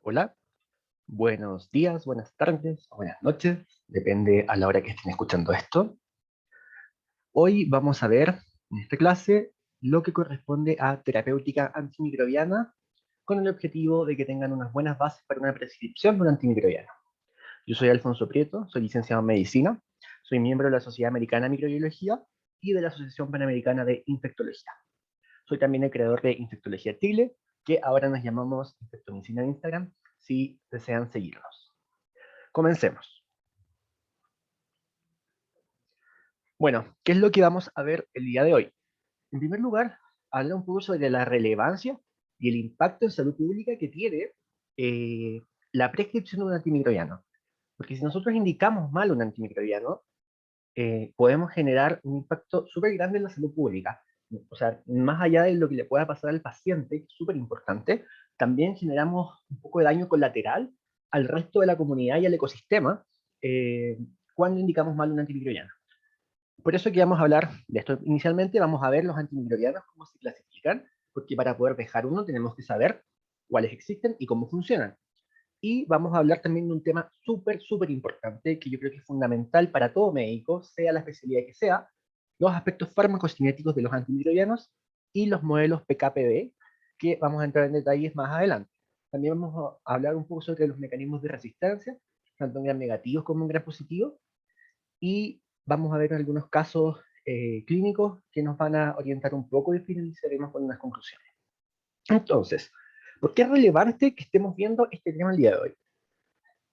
Hola, buenos días, buenas tardes o buenas noches, depende a la hora que estén escuchando esto. Hoy vamos a ver en esta clase lo que corresponde a terapéutica antimicrobiana con el objetivo de que tengan unas buenas bases para una prescripción de un antimicrobiano. Yo soy Alfonso Prieto, soy licenciado en Medicina, soy miembro de la Sociedad Americana de Microbiología y de la Asociación Panamericana de Infectología. Soy también el creador de Infectología Chile, que ahora nos llamamos Infectomicina en Instagram, si desean seguirnos. Comencemos. Bueno, ¿qué es lo que vamos a ver el día de hoy? En primer lugar, hablar un poco sobre la relevancia y el impacto en salud pública que tiene eh, la prescripción de un antimicrobiano. Porque si nosotros indicamos mal un antimicrobiano, podemos generar un impacto súper grande en la salud pública. O sea, más allá de lo que le pueda pasar al paciente, que es súper importante, también generamos un poco de daño colateral al resto de la comunidad y al ecosistema cuando indicamos mal un antimicrobiano. Por eso que vamos a hablar de esto inicialmente, vamos a ver los antimicrobianos, cómo se clasifican, porque para poder dejar uno tenemos que saber cuáles existen y cómo funcionan. Y vamos a hablar también de un tema súper importante, que yo creo que es fundamental para todo médico, sea la especialidad que sea, los aspectos farmacocinéticos de los antimicrobianos y los modelos PKPD, que vamos a entrar en detalles más adelante. También vamos a hablar un poco sobre los mecanismos de resistencia, tanto en gram negativos como en gram positivos, y vamos a ver algunos casos clínicos que nos van a orientar un poco y finalizaremos con unas conclusiones. Entonces, ¿por qué es relevante que estemos viendo este tema el día de hoy?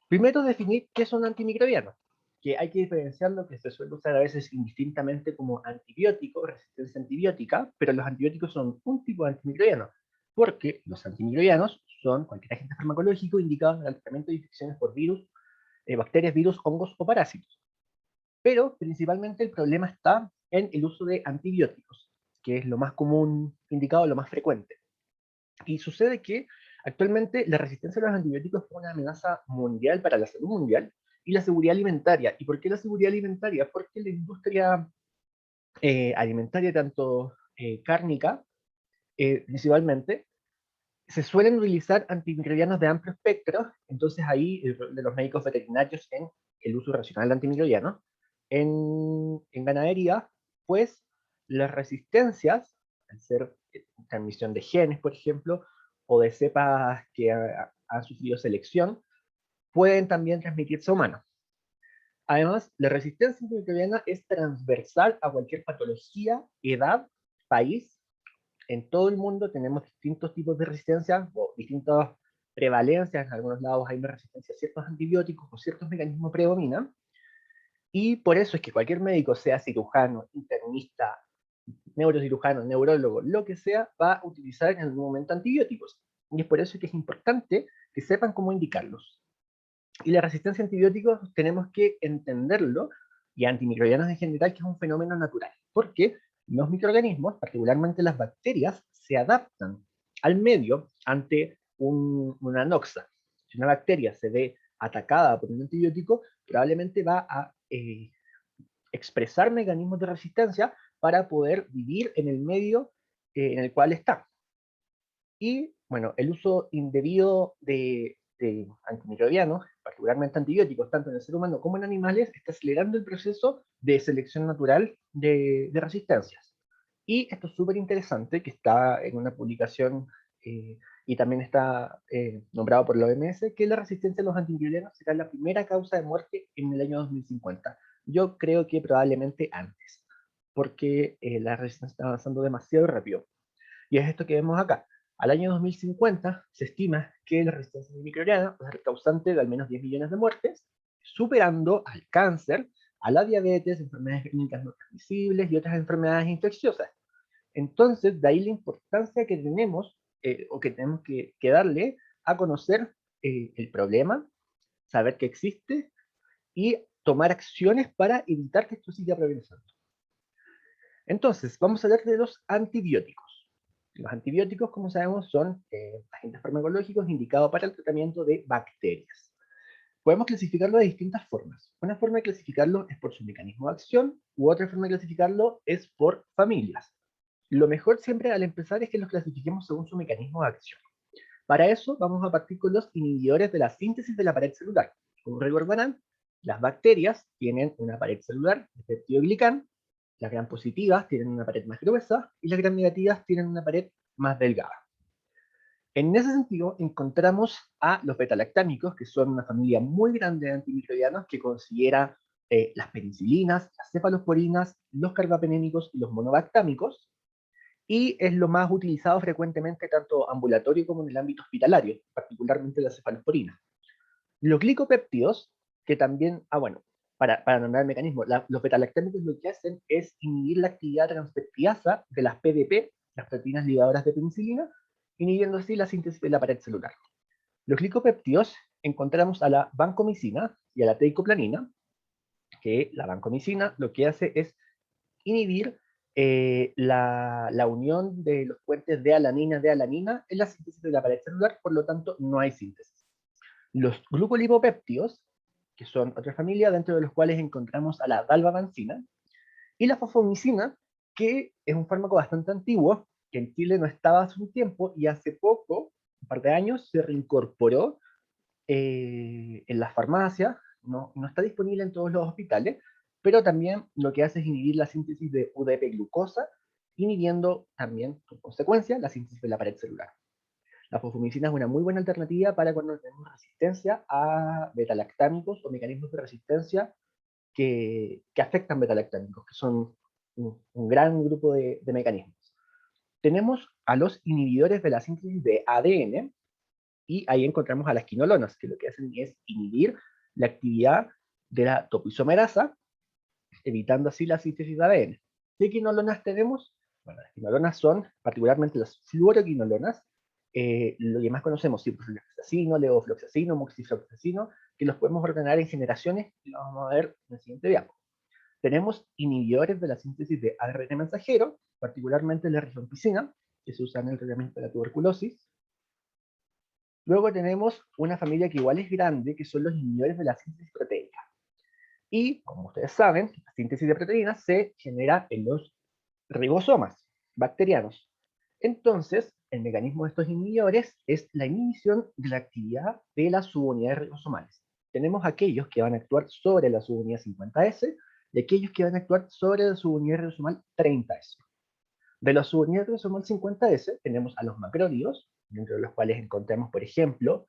Primero, definir qué son antimicrobianos, que hay que diferenciar lo que se suele usar a veces indistintamente como antibiótico, resistencia antibiótica, pero los antibióticos son un tipo de antimicrobiano, porque los antimicrobianos son cualquier agente farmacológico indicado en el tratamiento de infecciones por virus, bacterias, virus, hongos o parásitos. Pero principalmente el problema está en el uso de antibióticos, que es lo más común indicado, lo más frecuente. Y sucede que actualmente la resistencia a los antibióticos es una amenaza mundial para la salud mundial y la seguridad alimentaria. ¿Y por qué la seguridad alimentaria? Porque la industria alimentaria, tanto cárnica, principalmente, se suelen utilizar antimicrobianos de amplio espectro, entonces ahí el rol de los médicos veterinarios en el uso racional de antimicrobianos. En ganadería, pues las resistencias, al ser transmisión de genes, por ejemplo, o de cepas que han sufrido selección, pueden también transmitirse a humanos. Además, la resistencia antimicrobiana es transversal a cualquier patología, edad, país. En todo el mundo tenemos distintos tipos de resistencia o distintas prevalencias. En algunos lados hay una resistencia a ciertos antibióticos o ciertos mecanismos predominan. Y por eso es que cualquier médico, sea cirujano, internista, neurocirujano, neurólogo, lo que sea, va a utilizar en algún momento antibióticos. Y es por eso que es importante que sepan cómo indicarlos. Y la resistencia a antibióticos tenemos que entenderlo, y a antimicrobianos en general, que es un fenómeno natural. Porque los microorganismos, particularmente las bacterias, se adaptan al medio ante una noxa. Si una bacteria se ve atacada por un antibiótico, probablemente va a expresar mecanismos de resistencia para poder vivir en el medio en el cual está. Y bueno, el uso indebido de antimicrobianos, particularmente antibióticos, tanto en el ser humano como en animales, está acelerando el proceso de selección natural de resistencias. Y esto es súper interesante, que está en una publicación y también está nombrado por la OMS, que la resistencia a los antimicrobianos será la primera causa de muerte en el año 2050. Yo creo que probablemente antes, porque la resistencia está avanzando demasiado rápido. Y es esto que vemos acá. Al año 2050 se estima que la resistencia antimicrobiana va a ser causante de al menos 10 millones de muertes, superando al cáncer, a la diabetes, enfermedades crónicas no transmisibles y otras enfermedades infecciosas. Entonces, de ahí la importancia que tenemos, o que tenemos que darle a conocer el problema, saber que existe y tomar acciones para evitar que esto siga progresando. Entonces, vamos a hablar de los antibióticos. Los antibióticos, como sabemos, son agentes farmacológicos indicados para el tratamiento de bacterias. Podemos clasificarlo de distintas formas. Una forma de clasificarlo es por su mecanismo de acción, u otra forma de clasificarlo es por familias. Lo mejor siempre al empezar es que los clasifiquemos según su mecanismo de acción. Para eso vamos a partir con los inhibidores de la síntesis de la pared celular. Como recordarán, las bacterias tienen una pared celular de peptidoglicán, las gram positivas tienen una pared más gruesa y las gram negativas tienen una pared más delgada. En ese sentido, encontramos a los betalactámicos, que son una familia muy grande de antimicrobianos que considera las penicilinas, las cefalosporinas, los carbapenémicos y los monobactámicos, y es lo más utilizado frecuentemente tanto ambulatorio como en el ámbito hospitalario, particularmente la cefalosporina. Los glicopéptidos, que también, bueno, para nombrar el mecanismo, los betalactámicos lo que hacen es inhibir la actividad transcriptasa de las PDP, las proteínas ligadoras de penicilina, inhibiendo así la síntesis de la pared celular. Los glicopéptidos encontramos a la vancomicina y a la teicoplanina, que la vancomicina lo que hace es inhibir la unión de los puentes de alanina en la síntesis de la pared celular, por lo tanto no hay síntesis. Los glucolipopéptidos, que son otra familia, dentro de los cuales encontramos a la dalbavancina, y la fosfomicina, que es un fármaco bastante antiguo, que en Chile no estaba hace un tiempo, y hace poco, un par de años, se reincorporó en las farmacias, no está disponible en todos los hospitales, pero también lo que hace es inhibir la síntesis de UDP-glucosa, inhibiendo también, por consecuencia, la síntesis de la pared celular. La fosfomicina es una muy buena alternativa para cuando tenemos resistencia a betalactámicos o mecanismos de resistencia que afectan betalactámicos, que son un gran grupo de mecanismos. Tenemos a los inhibidores de la síntesis de ADN, y ahí encontramos a las quinolonas, que lo que hacen es inhibir la actividad de la topoisomerasa, evitando así la síntesis de ADN. ¿Qué quinolonas tenemos? Bueno, las quinolonas son particularmente las fluoroquinolonas, lo que más conocemos, ciprofloxacino, levofloxacino, moxifloxacino, que los podemos ordenar en generaciones y lo vamos a ver en el siguiente diapo. Tenemos inhibidores de la síntesis de ARN mensajero, particularmente la rifampicina, que se usa en el tratamiento de la tuberculosis. Luego tenemos una familia que igual es grande, que son los inhibidores de la síntesis proteica. Y, como ustedes saben, la síntesis de proteínas se genera en los ribosomas bacterianos. Entonces, el mecanismo de estos inhibidores es la inhibición de la actividad de las subunidades ribosomales. Tenemos aquellos que van a actuar sobre la subunidad 50S y aquellos que van a actuar sobre la subunidad ribosomal 30S. De la subunidad ribosomal 50S tenemos a los macrólidos, dentro de los cuales encontramos, por ejemplo,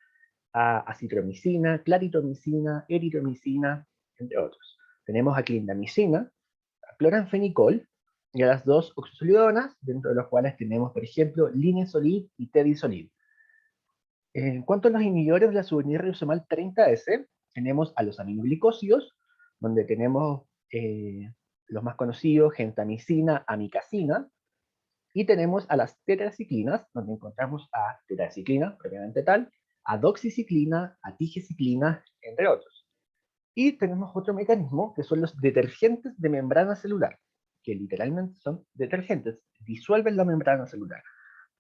a acitromicina, claritromicina, eritromicina, entre otros. Tenemos a clindamicina, a cloranfenicol, y a las dos oxazolidonas, dentro de los cuales tenemos, por ejemplo, linezolid y tedizolid. En cuanto a los inhibidores de la subunidad ribosomal 30S, tenemos a los aminoglicósidos, donde tenemos los más conocidos, gentamicina, amicacina, y tenemos a las tetraciclinas, donde encontramos a tetraciclina, propiamente tal, a doxiciclina, a tigeciclina, entre otros. Y tenemos otro mecanismo, que son los detergentes de membrana celular, que literalmente son detergentes, disuelven la membrana celular,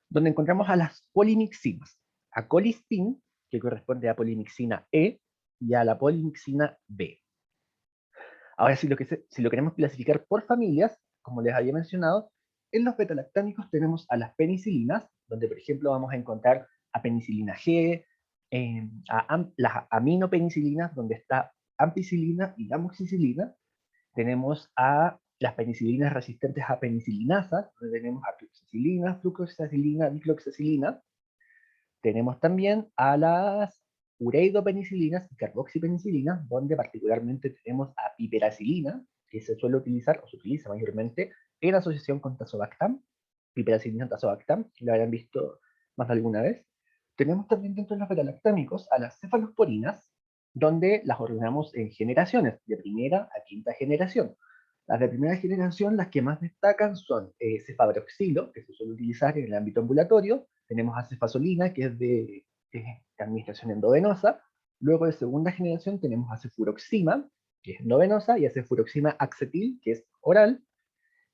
donde encontramos a las polimixinas, a colistin, que corresponde a polimixina E, y a la polimixina B. Ahora, si lo queremos clasificar por familias, como les había mencionado, en los betalactámicos tenemos a las penicilinas, donde por ejemplo vamos a encontrar a penicilina G, las aminopenicilinas, donde está ampicilina y amoxicilina. Tenemos a las penicilinas resistentes a penicilinasa, donde tenemos a fluoxacilina, flucloxacilina, dicloxacilina. Tenemos también a las ureidopenicilinas y carboxipenicilinas, donde particularmente tenemos a piperacilina, que se suele utilizar o se utiliza mayormente en asociación con tazobactam, piperacilina tazobactam, lo habrán visto más de alguna vez. Tenemos también dentro de los betalactámicos a las cefalosporinas, donde las ordenamos en generaciones, de primera a quinta generación. Las de primera generación, las que más destacan son cefadroxilo, que se suele utilizar en el ámbito ambulatorio, tenemos a cefasolina, que es de administración endovenosa. Luego de segunda generación tenemos a cefuroxima, que es endovenosa, y a cefuroxima acetil, que es oral.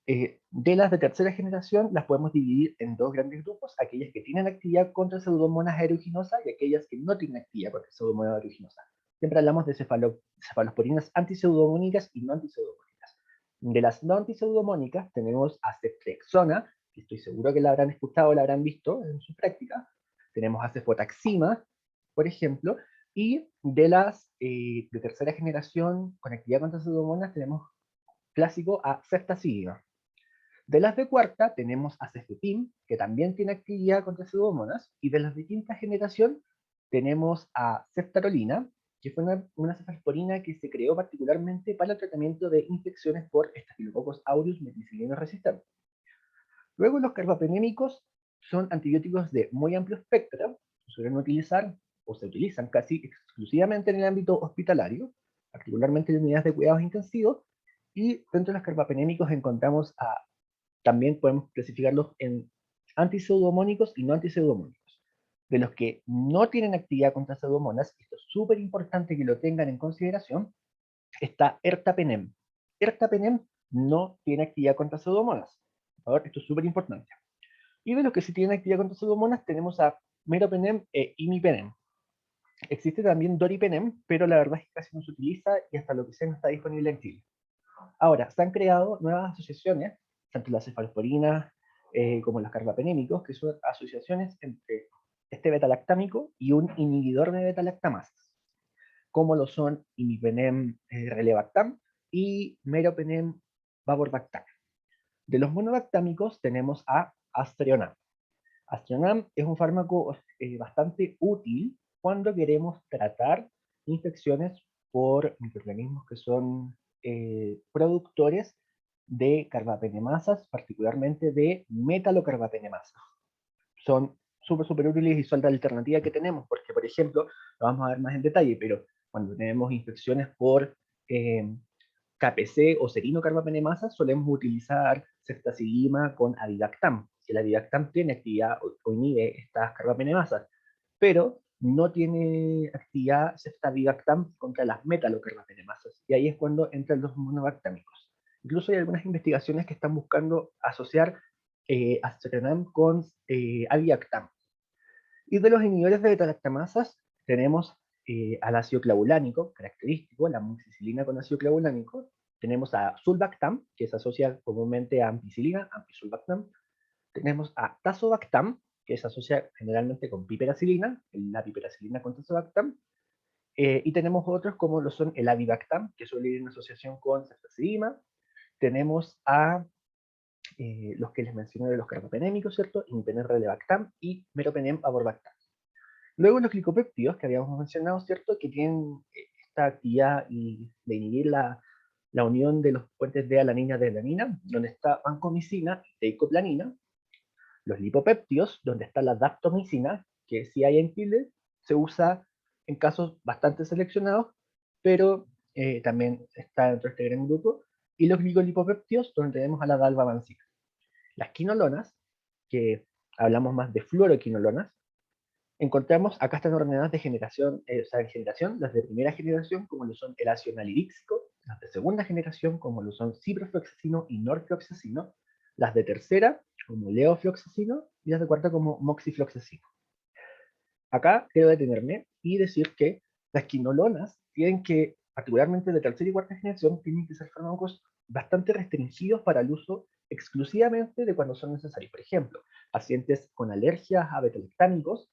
De las de tercera generación las podemos dividir en dos grandes grupos, aquellas que tienen actividad contra Pseudomonas aeruginosa y aquellas que no tienen actividad contra Pseudomonas aeruginosa. Siempre hablamos de cefalosporinas antipseudomónicas y no antipseudomónicas. De las no antipseudomónicas tenemos a ceftriaxona, que estoy seguro que la habrán escuchado o la habrán visto en su práctica. tenemos a cefotaxima, por ejemplo, y de las de tercera generación con actividad contra pseudomonas tenemos clásico a ceftazidima. De las de cuarta tenemos a cefepim, que también tiene actividad contra pseudomonas, y de las de quinta generación tenemos a ceftarolina, que fue una cefalsporina que se creó particularmente para el tratamiento de infecciones por Staphylococcus aureus meticilino resistente. Luego los carbapenémicos son antibióticos de muy amplio espectro, se suelen utilizar o se utilizan casi exclusivamente en el ámbito hospitalario, particularmente en unidades de cuidados intensivos, y dentro de los carbapenémicos encontramos también podemos clasificarlos en antipseudomónicos y no antipseudomónicos. De los que no tienen actividad contra pseudomonas, esto es súper importante que lo tengan en consideración, está ertapenem. Ertapenem no tiene actividad contra pseudomonas. Por favor, esto es súper importante. Y de los que sí tienen actividad contra pseudomonas tenemos a meropenem e imipenem. Existe también doripenem, pero la verdad es que casi no se utiliza y hasta lo que sé no está disponible en Chile. Ahora, se han creado nuevas asociaciones, tanto las cefalsporinas como los carbapenémicos, que son asociaciones entre este betalactámico y un inhibidor de betalactamasas, como lo son imipenem relebactam y meropenem vaborbactam. De los monobactámicos tenemos a Astrionam. Astrionam es un fármaco bastante útil cuando queremos tratar infecciones por microorganismos que son productores de carbapenemasas, particularmente de metalocarbapenemasas. Son súper útiles y son la alternativa que tenemos, porque, por ejemplo, lo vamos a ver más en detalle, pero cuando tenemos infecciones por eh, KPC o serinocarbapenemasa, solemos utilizar ceftazidima con avibactam. El avibactam tiene actividad o inhibe estas carbapenemasas, pero no tiene actividad ceftavibactam contra las metalocarbapenemasas. Y ahí es cuando entran los monobactámicos. Incluso hay algunas investigaciones que están buscando asociar azotenam con avibactam. Y de los inhibidores de beta-lactamasas tenemos al ácido clavulánico, característico, la amoxicilina con ácido clavulánico. Tenemos a sulbactam, que se asocia comúnmente a ampicilina, ampisulbactam. Tenemos a tazobactam, que se asocia generalmente con piperacilina, la piperacilina con tazobactam. Y tenemos otros como lo son el avibactam, que suele ir en asociación con ceftazidima. Tenemos a los que les mencioné de los carbapenémicos, ¿cierto? Imipenem relebactam y meropenem vaborbactam. Luego los glicopéptidos que habíamos mencionado, ¿cierto? Que tienen esta actividad y de inhibir la unión de los puentes de alanina de alanina, donde está vancomicina y teicoplanina. Los lipopéptidos, donde está la daptomicina, que sí hay en Chile, se usa en casos bastante seleccionados, pero también está dentro de este gran grupo. Y los glicolipopéptidos, donde tenemos a la dalbavancina. Las quinolonas, que hablamos más de fluoroquinolonas, encontramos, acá están ordenadas de generación, o sea, de generación, las de primera generación, como lo son el ácido nalidíxico, las de segunda generación, como lo son ciprofloxacino y norfloxacino, las de tercera, como leofloxacino, y las de cuarta, como moxifloxacino. Acá quiero detenerme y decir que las quinolonas tienen que, particularmente de tercera y cuarta generación, tienen que ser fármacos bastante restringidos para el uso exclusivamente de cuando son necesarios. Por ejemplo, pacientes con alergias a betalactámicos,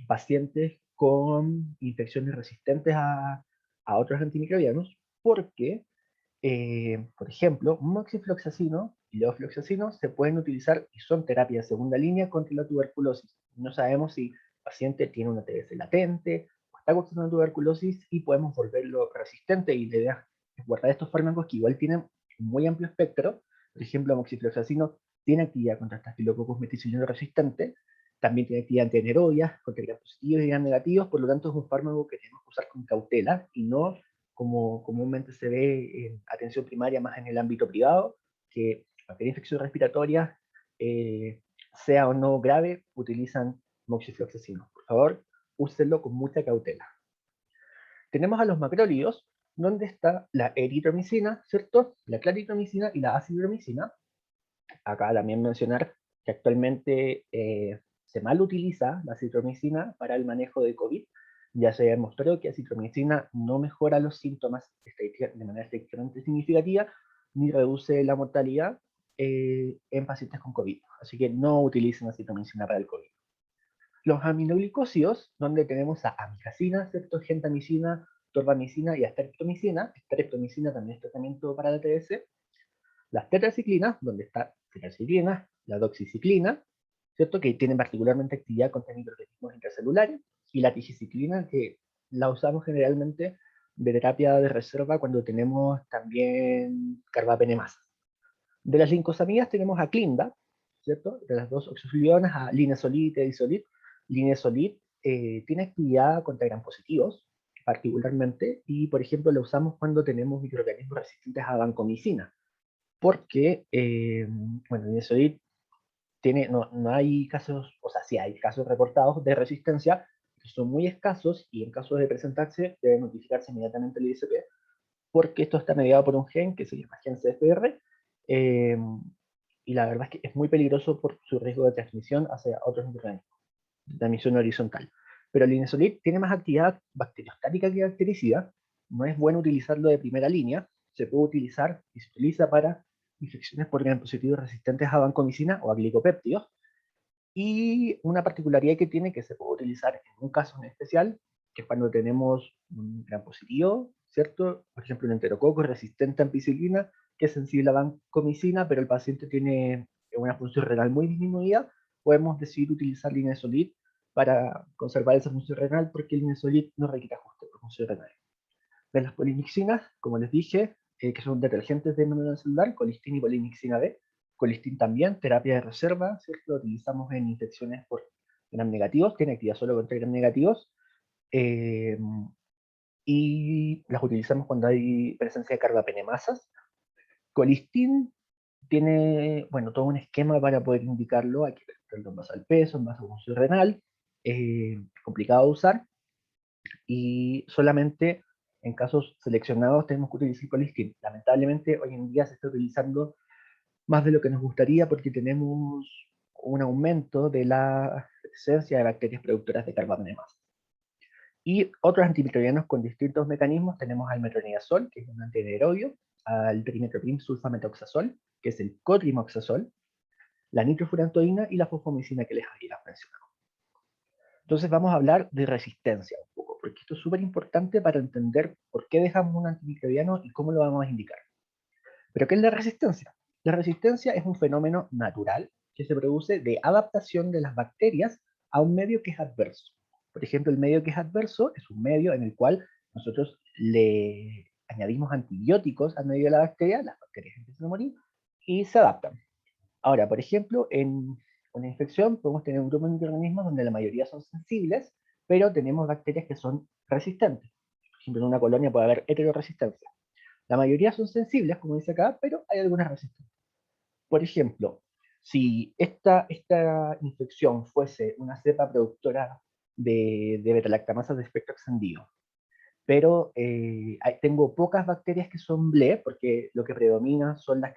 pacientes con infecciones resistentes a otros antimicrobianos, porque, por ejemplo, moxifloxacino y leofloxacino se pueden utilizar y son terapia de segunda línea contra la tuberculosis. No sabemos si el paciente tiene una TBC latente o está cursando tuberculosis y podemos volverlo resistente, y la idea es guardar estos fármacos que igual tienen un muy amplio espectro. Por ejemplo, moxifloxacino tiene actividad contra Staphylococcus meticilliano resistente, también tiene actividad antianaerobias, contra gram positivos y gram negativos, por lo tanto es un fármaco que tenemos que usar con cautela y no como comúnmente se ve en atención primaria más en el ámbito privado, que cualquier infección respiratoria, sea o no grave, utilizan moxifloxacino. Por favor, úsenlo con mucha cautela. Tenemos a los macrólidos, donde está la eritromicina, ¿cierto? La claritromicina y la acitromicina. Acá también mencionar que actualmente se mal utiliza la acitromicina para el manejo de COVID. Ya se demostró que la acitromicina no mejora los síntomas de manera extremadamente significativa, ni reduce la mortalidad en pacientes con COVID. Así que no utilicen acitromicina para el COVID. Los aminoglicósidos, donde tenemos a amicacina, ¿cierto? Gentamicina, torbamicina y streptomicina. Streptomicina también es tratamiento para la TS. Las tetraciclinas, donde está tetraciclina, la doxiciclina, ¿cierto? Que tienen particularmente actividad contra microorganismos intracelulares. Y la tigiciclina, que la usamos generalmente de terapia de reserva cuando tenemos también carbapenemasas. De las lincosamidas tenemos a Clinda, ¿cierto? De las dos oxazolionas, a linezolid y edisolid. Linezolid tiene actividad contra gram positivos, particularmente, y por ejemplo la usamos cuando tenemos microorganismos resistentes a vancomicina, porque, bueno, linezolid tiene, no hay casos, o sea, sí hay casos reportados de resistencia, que son muy escasos, y en caso de presentarse, debe notificarse inmediatamente el ISP, porque esto está mediado por un gen que se llama gen CFR, eh, y la verdad es que es muy peligroso por su riesgo de transmisión hacia otros microorganismos, de transmisión horizontal. Pero el linezolid tiene más actividad bacteriostática que bactericida, no es bueno utilizarlo de primera línea, se puede utilizar y se utiliza para infecciones por gram positivos resistentes a vancomicina o a glicopéptidos, y una particularidad que tiene que se puede utilizar en un caso en especial, que es cuando tenemos un gram positivo, ¿cierto? Por ejemplo, un enterococo resistente a ampicilina, que es sensible a vancomicina, pero el paciente tiene una función renal muy disminuida, podemos decidir utilizar linezolid para conservar esa función renal, porque el linezolid no requiere ajuste por función renal. De las polimixinas, como les dije, que son detergentes de membrana celular, colistin y polimixina B. Colistin también, terapia de reserva, ¿cierto? Lo utilizamos en infecciones por gram negativos, tiene actividad solo contra gram negativos, eh, y las utilizamos cuando hay presencia de carbapenemasas. Colistin tiene, bueno, todo un esquema para poder indicarlo, hay que verlo en base al peso, en base a función renal, complicado de usar, y solamente en casos seleccionados tenemos que utilizar colistin. Lamentablemente hoy en día se está utilizando más de lo que nos gustaría porque tenemos un aumento de la presencia de bacterias productoras de carbapenemas. Y otros antimicrobianos con distintos mecanismos tenemos al metronidazol, que es un antianaerobio, al trimetoprim sulfametoxazol, que es el cotrimoxazol, la nitrofurantoína y la fosfomicina que les había mencionado. Entonces vamos a hablar de resistencia un poco, porque esto es súper importante para entender por qué dejamos un antimicrobiano y cómo lo vamos a indicar. ¿Pero qué es la resistencia? La resistencia es un fenómeno natural que se produce de adaptación de las bacterias a un medio que es adverso. Por ejemplo, el medio que es adverso es un medio en el cual nosotros le añadimos antibióticos al medio de la bacteria, las bacterias empiezan a morir y se adaptan. Ahora, por ejemplo, en una infección podemos tener un grupo de microorganismos donde la mayoría son sensibles, pero tenemos bacterias que son resistentes. Por ejemplo, en una colonia puede haber heteroresistencia. La mayoría son sensibles, como dice acá, pero hay algunas resistentes. Por ejemplo, si esta infección fuese una cepa productora de beta-lactamases de espectro extendido, pero tengo pocas bacterias que son BLE, porque lo que predomina son las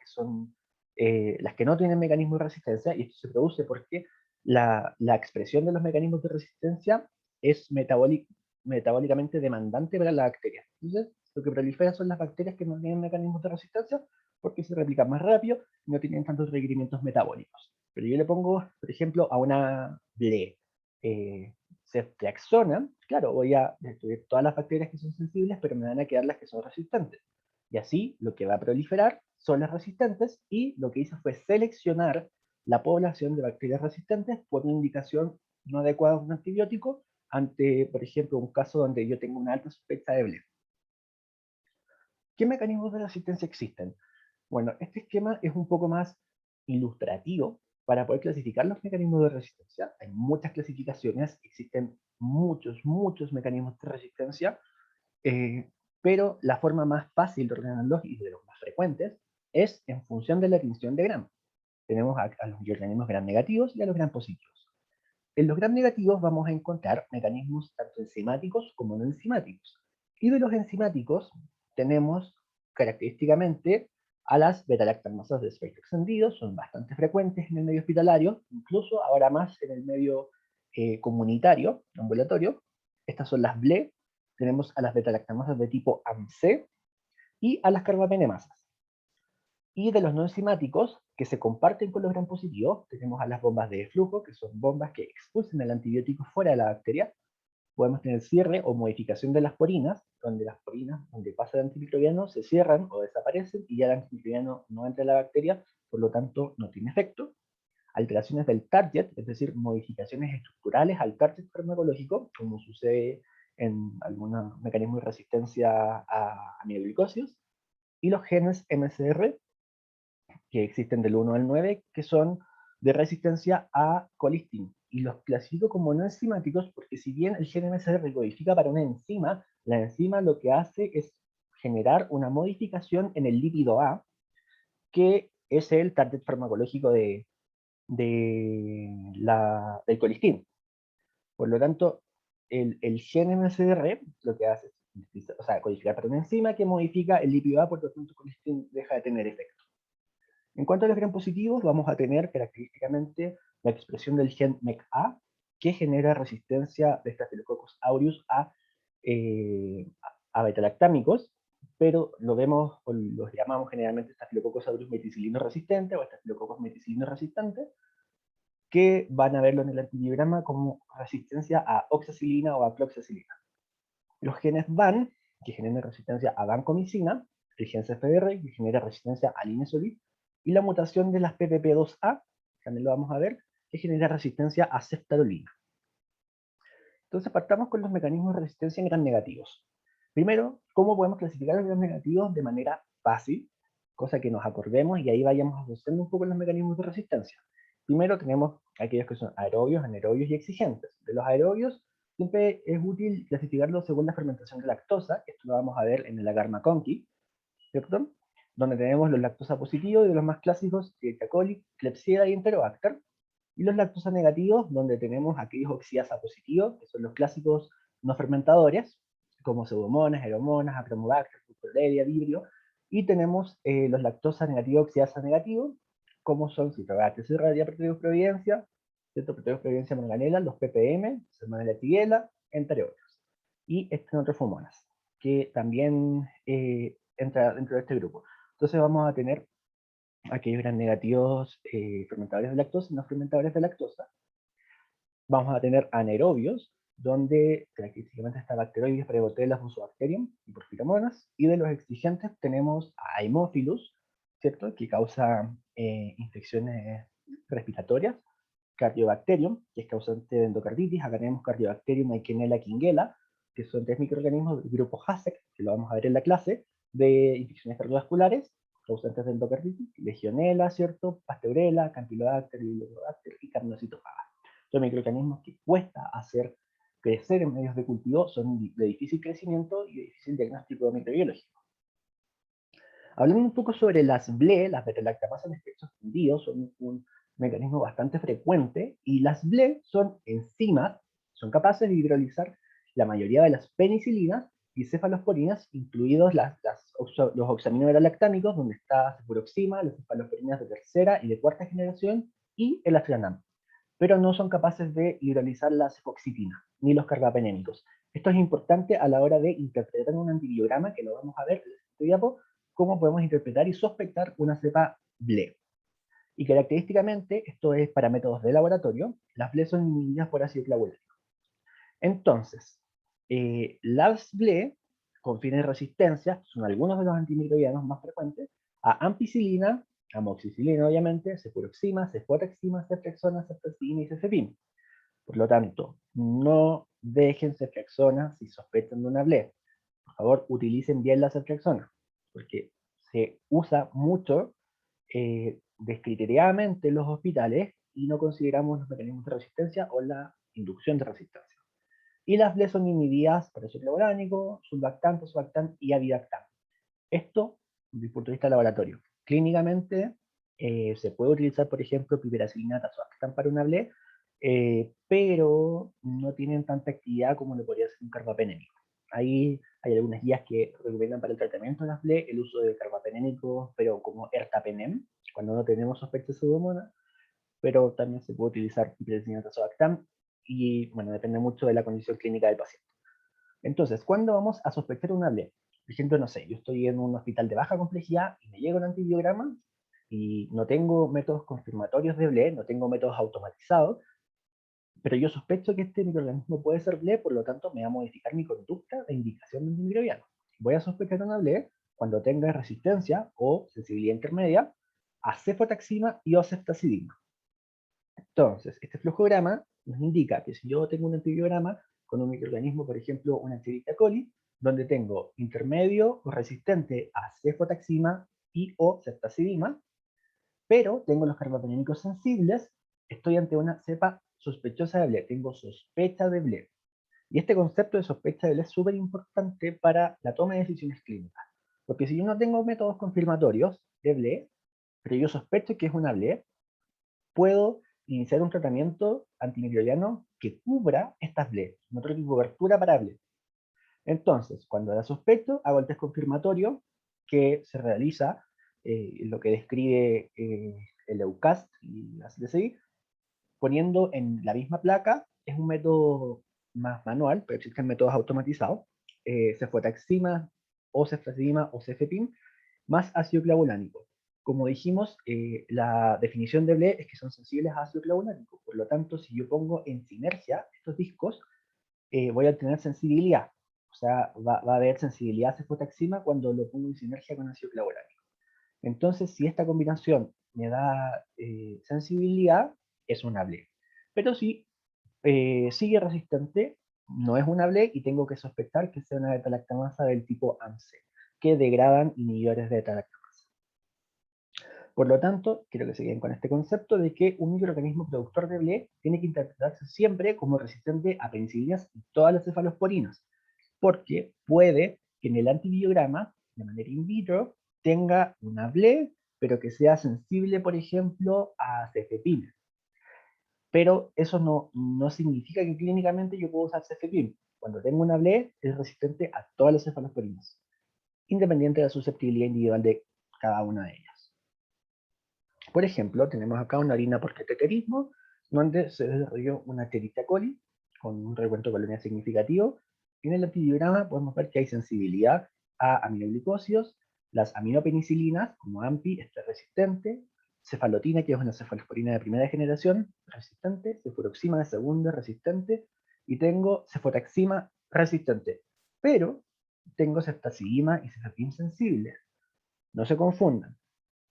que no tienen mecanismos de resistencia, y esto se produce porque la expresión de los mecanismos de resistencia es metabólicamente demandante para la bacteria. Entonces, lo que prolifera son las bacterias que no tienen mecanismos de resistencia, porque se replican más rápido y no tienen tantos requerimientos metabólicos. Pero yo le pongo, por ejemplo, a una BLE, ceftriaxona, claro, voy a destruir todas las bacterias que son sensibles, pero me van a quedar las que son resistentes. Y así lo que va a proliferar son las resistentes, y lo que hice fue seleccionar la población de bacterias resistentes por una indicación no adecuada de un antibiótico ante, por ejemplo, un caso donde yo tengo una alta sospecha de BLE. ¿Qué mecanismos de resistencia existen? Bueno, este esquema es un poco más ilustrativo para poder clasificar los mecanismos de resistencia. Hay muchas clasificaciones, existen muchos mecanismos de resistencia, pero la forma más fácil de ordenarlos y de los más frecuentes es en función de la tinción de Gram. Tenemos a los microorganismos Gram negativos y a los Gram positivos. En los Gram negativos vamos a encontrar mecanismos tanto enzimáticos como no enzimáticos. Y de los enzimáticos tenemos característicamente a las beta-lactamasas de espectro extendido, son bastante frecuentes en el medio hospitalario, incluso ahora más en el medio comunitario, ambulatorio. Estas son las BLE, tenemos a las beta-lactamasas de tipo AMC y a las carbapenemasas. Y de los no enzimáticos, que se comparten con los gram positivos, tenemos a las bombas de flujo, que son bombas que expulsan el antibiótico fuera de la bacteria. Podemos tener cierre o modificación de las porinas, donde las porinas, donde pasa el antimicrobiano, se cierran o desaparecen y ya el antimicrobiano no entra en la bacteria, por lo tanto no tiene efecto. Alteraciones del target, es decir, modificaciones estructurales al target farmacológico, como sucede en algunos mecanismos de resistencia a aminoglicosios, y los genes MCR, que existen del 1 al 9, que son de resistencia a colistin. Y los clasifico como no enzimáticos porque si bien el gen MSR codifica para una enzima, la enzima lo que hace es generar una modificación en el lípido A, que es el target farmacológico del colistin. Por lo tanto, el gen MSR lo que hace es codificar para una enzima que modifica el lípido A, por lo tanto el colistin deja de tener efecto. En cuanto a los gram positivos, vamos a tener característicamente la expresión del gen MECA, que genera resistencia de Staphylococcus aureus a beta-lactámicos, pero lo vemos, o los llamamos generalmente Staphylococcus aureus meticilino resistente o Staphylococcus meticilino resistente, que van a verlo en el antibiograma como resistencia a oxacilina o a cloxacilina. Los genes VAN, que generan resistencia a vancomicina, el gen CFR, que genera resistencia al inesolid, y la mutación de las PPP2A, también lo vamos a ver, que genera resistencia a ceftarolina. Entonces partamos con los mecanismos de resistencia en gram negativos. Primero, ¿cómo podemos clasificar los gram negativos de manera fácil? Cosa que nos acordemos y ahí vayamos asociando un poco los mecanismos de resistencia. Primero tenemos aquellos que son aerobios, anaerobios y exigentes. De los aerobios, siempre es útil clasificarlos según la fermentación de lactosa, esto lo vamos a ver en el agar McConkey, ¿cierto? Donde tenemos los lactosa positivos y de los más clásicos, Escherichia coli, Klebsiella y Enterobacter. Y los lactosa negativos, donde tenemos aquellos oxidasa positivos, que son los clásicos no fermentadores, como pseudomonas, aeromonas, Akromobacter, Cucurella, Vibrio. Y tenemos los lactosa negativos, oxidasa negativos, como son Citrobacter, Serratia, Proteus providencia, ¿cierto? Proteus providencia manganela, los ppm, Salmonella tigela, entre otros. Y Stenotrofomonas, que también entra dentro de este grupo. Entonces vamos a tener aquellos gram negativos fermentadores de lactosa y no fermentadores de lactosa. Vamos a tener anaerobios, donde característicamente está Bacteroides, Prebotella, Fusobacterium y Porphyromonas. Y de los exigentes tenemos a Haemophilus, ¿cierto? Que causa infecciones respiratorias. Cardiobacterium, que es causante de endocarditis. Acá tenemos Cardiobacterium Eikenella Kingella, que son 3 microorganismos del grupo HASEC, que lo vamos a ver en la clase, de infecciones cardiovasculares, causantes de endocarditis, Legionella, ¿cierto? Pasteurella, Campylobacter, Bifidobacter y Carnocitofaga. Son microorganismos que cuesta hacer crecer en medios de cultivo, son de difícil crecimiento y de difícil diagnóstico microbiológico. Hablando un poco sobre las BLE, las beta-lactamases en espectro extendido, son un mecanismo bastante frecuente, y las BLE son enzimas, son capaces de hidrolizar la mayoría de las penicilinas y cefalosporinas, incluidos los oxaminoberolactámicos, donde está cefuroxima, las cefalosporinas de tercera y de cuarta generación, y el astronam. Pero no son capaces de hidrolizar la cefoxitina, ni los carbapenémicos. Esto es importante a la hora de interpretar un antibiograma, que lo vamos a ver en el siguiente diapo, cómo podemos interpretar y sospechar una cepa BLE. Y característicamente, esto es para métodos de laboratorio, las BLE son inhibidas por ácido clavulánico. Entonces, las BLE, con fines de resistencia, son algunos de los antimicrobianos más frecuentes, a ampicilina, amoxicilina obviamente, cefuroxima, cefotaxima, ceftriaxona, ceftazidima y cefepime. Por lo tanto, no dejen ceftriaxona si sospechan de una BLE. Por favor, utilicen bien la ceftriaxona, porque se usa mucho descriteriadamente en los hospitales y no consideramos los mecanismos de resistencia o la inducción de resistencia. Y las BLE son inhibidas por ácido clavulānico, sulbactam, posbactam y avibactam. Esto desde el punto de vista laboratorio. Clínicamente se puede utilizar, por ejemplo, piperacilina, tazobactam para una BLE, pero no tienen tanta actividad como lo podría ser un carbapenémico. Ahí hay algunas guías que recomiendan para el tratamiento de las BLE el uso de carbapenémicos, pero como ertapenem, cuando no tenemos sospecha de pseudomonas, pero también se puede utilizar piperacilina, tazobactam, y bueno, depende mucho de la condición clínica del paciente. Entonces, ¿cuándo vamos a sospechar una BLE? Por ejemplo, no sé, yo estoy en un hospital de baja complejidad y me llega un antibiograma y no tengo métodos confirmatorios de BLE, no tengo métodos automatizados, pero yo sospecho que este microorganismo puede ser BLE, por lo tanto me va a modificar mi conducta de indicación de antimicrobiano. Voy a sospechar una BLE cuando tenga resistencia o sensibilidad intermedia a cefotaxima y o ceftazidima. Entonces, este flujograma nos indica que si yo tengo un antibiograma con un microorganismo, por ejemplo, una Escherichia coli, donde tengo intermedio o resistente a cefotaxima y o ceftazidima, pero tengo los carbapenémicos sensibles, estoy ante una cepa sospechosa de BLE, tengo sospecha de BLE. Y este concepto de sospecha de BLE es súper importante para la toma de decisiones clínicas, porque si yo no tengo métodos confirmatorios de BLE, pero yo sospecho que es una BLE, puedo iniciar un tratamiento antimicrobiano que cubra estas BLE, no tengo cobertura para BLE. Entonces, cuando la sospecho, hago el test confirmatorio que se realiza, lo que describe el EUCAST y la CTCI, poniendo en la misma placa, es un método más manual, pero existen métodos automatizados, cefotaxima o ceftazidima o cefepim, más ácido clavulánico. Como dijimos, la definición de BLE es que son sensibles a ácido clavulánico, por lo tanto, si yo pongo en sinergia estos discos, voy a obtener sensibilidad. O sea, va a haber sensibilidad a cefotaxima cuando lo pongo en sinergia con ácido clavulánico. Entonces, si esta combinación me da sensibilidad, es una BLE. Pero si sigue resistente, no es una BLE y tengo que sospechar que sea una beta-lactamasa del tipo AMSE, que degradan inhibidores de beta-lactamasa. Por lo tanto, quiero que se queden con este concepto de que un microorganismo productor de BLE tiene que interpretarse siempre como resistente a penicilinas y todas las cefalosporinas, porque puede que en el antibiograma, de manera in vitro, tenga una BLE, pero que sea sensible, por ejemplo, a cefepime. Pero eso no significa que clínicamente yo puedo usar cefepime. Cuando tengo una BLE, es resistente a todas las cefalosporinas, independiente de la susceptibilidad individual de cada una de ellas. Por ejemplo, tenemos acá una harina por cateterismo, donde se desarrolló una Escherichia coli con un recuento de colonia significativo. En el antibiograma podemos ver que hay sensibilidad a aminoglucósidos, las aminopenicilinas, como AMPI, es resistente, cefalotina, que es una cefalosporina de primera generación, resistente, cefuroxima de segunda, resistente, y tengo cefotaxima resistente. Pero tengo ceftazidima y cefepim sensibles. No se confundan.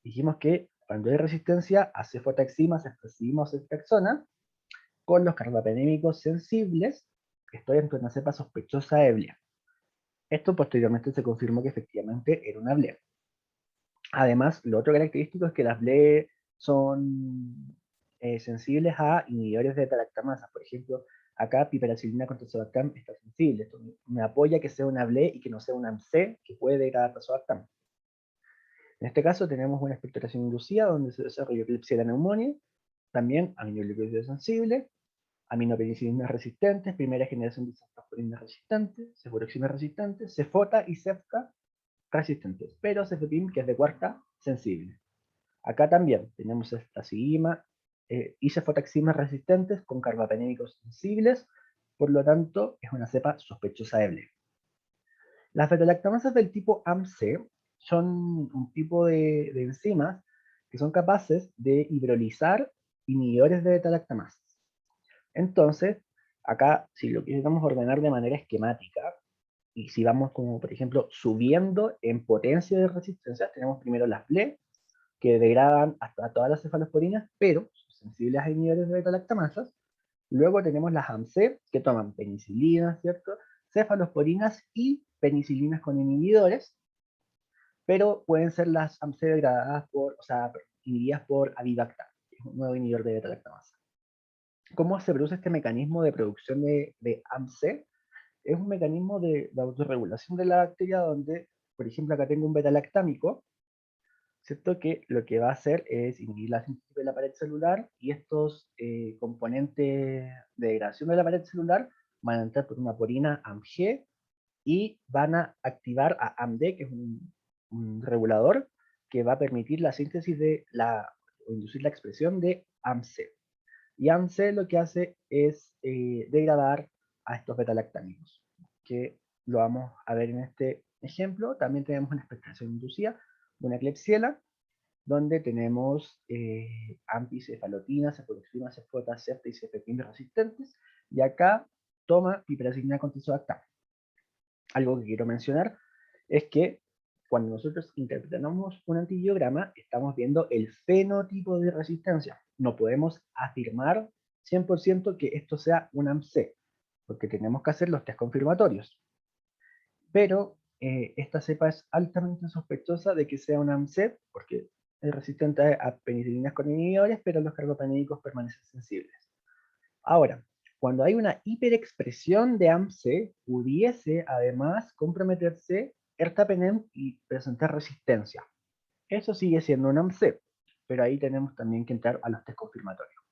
Dijimos que cuando hay resistencia a cefotaxima, ceftazidima o ceftaxona, con los carbapenémicos sensibles, estoy ante una cepa sospechosa de BLE. Esto posteriormente se confirmó que efectivamente era una BLE. Además, lo otro característico es que las BLE son sensibles a inhibidores de beta-lactamasa. Por ejemplo, acá piperacilina con tazobactam está sensible. Esto me apoya que sea una BLE y que no sea una AMC que puede degradar tazobactam. En este caso tenemos una expectoración inducida donde se desarrolló eclipsia de la neumonía, también aminoglucósidos sensibles, aminopenicilinas resistentes, primera generación de cefalosporinas resistentes, cefuroxima resistentes, cefota y cefta resistentes, pero cefepim, que es de cuarta, sensible. Acá también tenemos ceftazidima y cefotaxima resistentes con carbapenémicos sensibles, por lo tanto es una cepa sospechosa de BLE. Las beta-lactamasas del tipo AMC son un tipo de enzimas que son capaces de hidrolizar inhibidores de beta-lactamasas. Entonces, acá, si lo quisiéramos ordenar de manera esquemática, y si vamos como, por ejemplo, subiendo en potencia de resistencia, tenemos primero las BLE, que degradan hasta todas las cefalosporinas, pero son sensibles a inhibidores de beta-lactamasas. Luego tenemos las AMC, que toman penicilinas, ¿cierto? Cefalosporinas y penicilinas con inhibidores, pero pueden ser las AMC degradadas inhibidas por avibactam, que es un nuevo inhibidor de beta-lactamasa. ¿Cómo se produce este mecanismo de producción de AMC? Es un mecanismo de autorregulación de la bacteria donde, por ejemplo, acá tengo un beta-lactámico, ¿cierto? Que lo que va a hacer es inhibir la síntesis de la pared celular y estos componentes de degradación de la pared celular van a entrar por una porina AMG y van a activar a AMD, que es un regulador que va a permitir la síntesis o inducir la expresión de AMC. Y AMC lo que hace es degradar a estos beta-lactámicos, que lo vamos a ver en este ejemplo, también tenemos una expectoración inducida de una Klebsiella, donde tenemos ampicefalotina, cefuroxima, cefota, cefta y cefepime resistentes, y acá toma piperacillina con tizobactam. Algo que quiero mencionar es que cuando nosotros interpretamos un antibiograma, estamos viendo el fenotipo de resistencia. No podemos afirmar 100% que esto sea un AMC, porque tenemos que hacer los test confirmatorios. Pero esta cepa es altamente sospechosa de que sea un AMC, porque es resistente a penicilinas con inhibidores, pero los carbapenémicos permanecen sensibles. Ahora, cuando hay una hiperexpresión de AMC, pudiese además comprometerse ertapenem y presentar resistencia. Eso sigue siendo un AMC, pero ahí tenemos también que entrar a los test confirmatorios.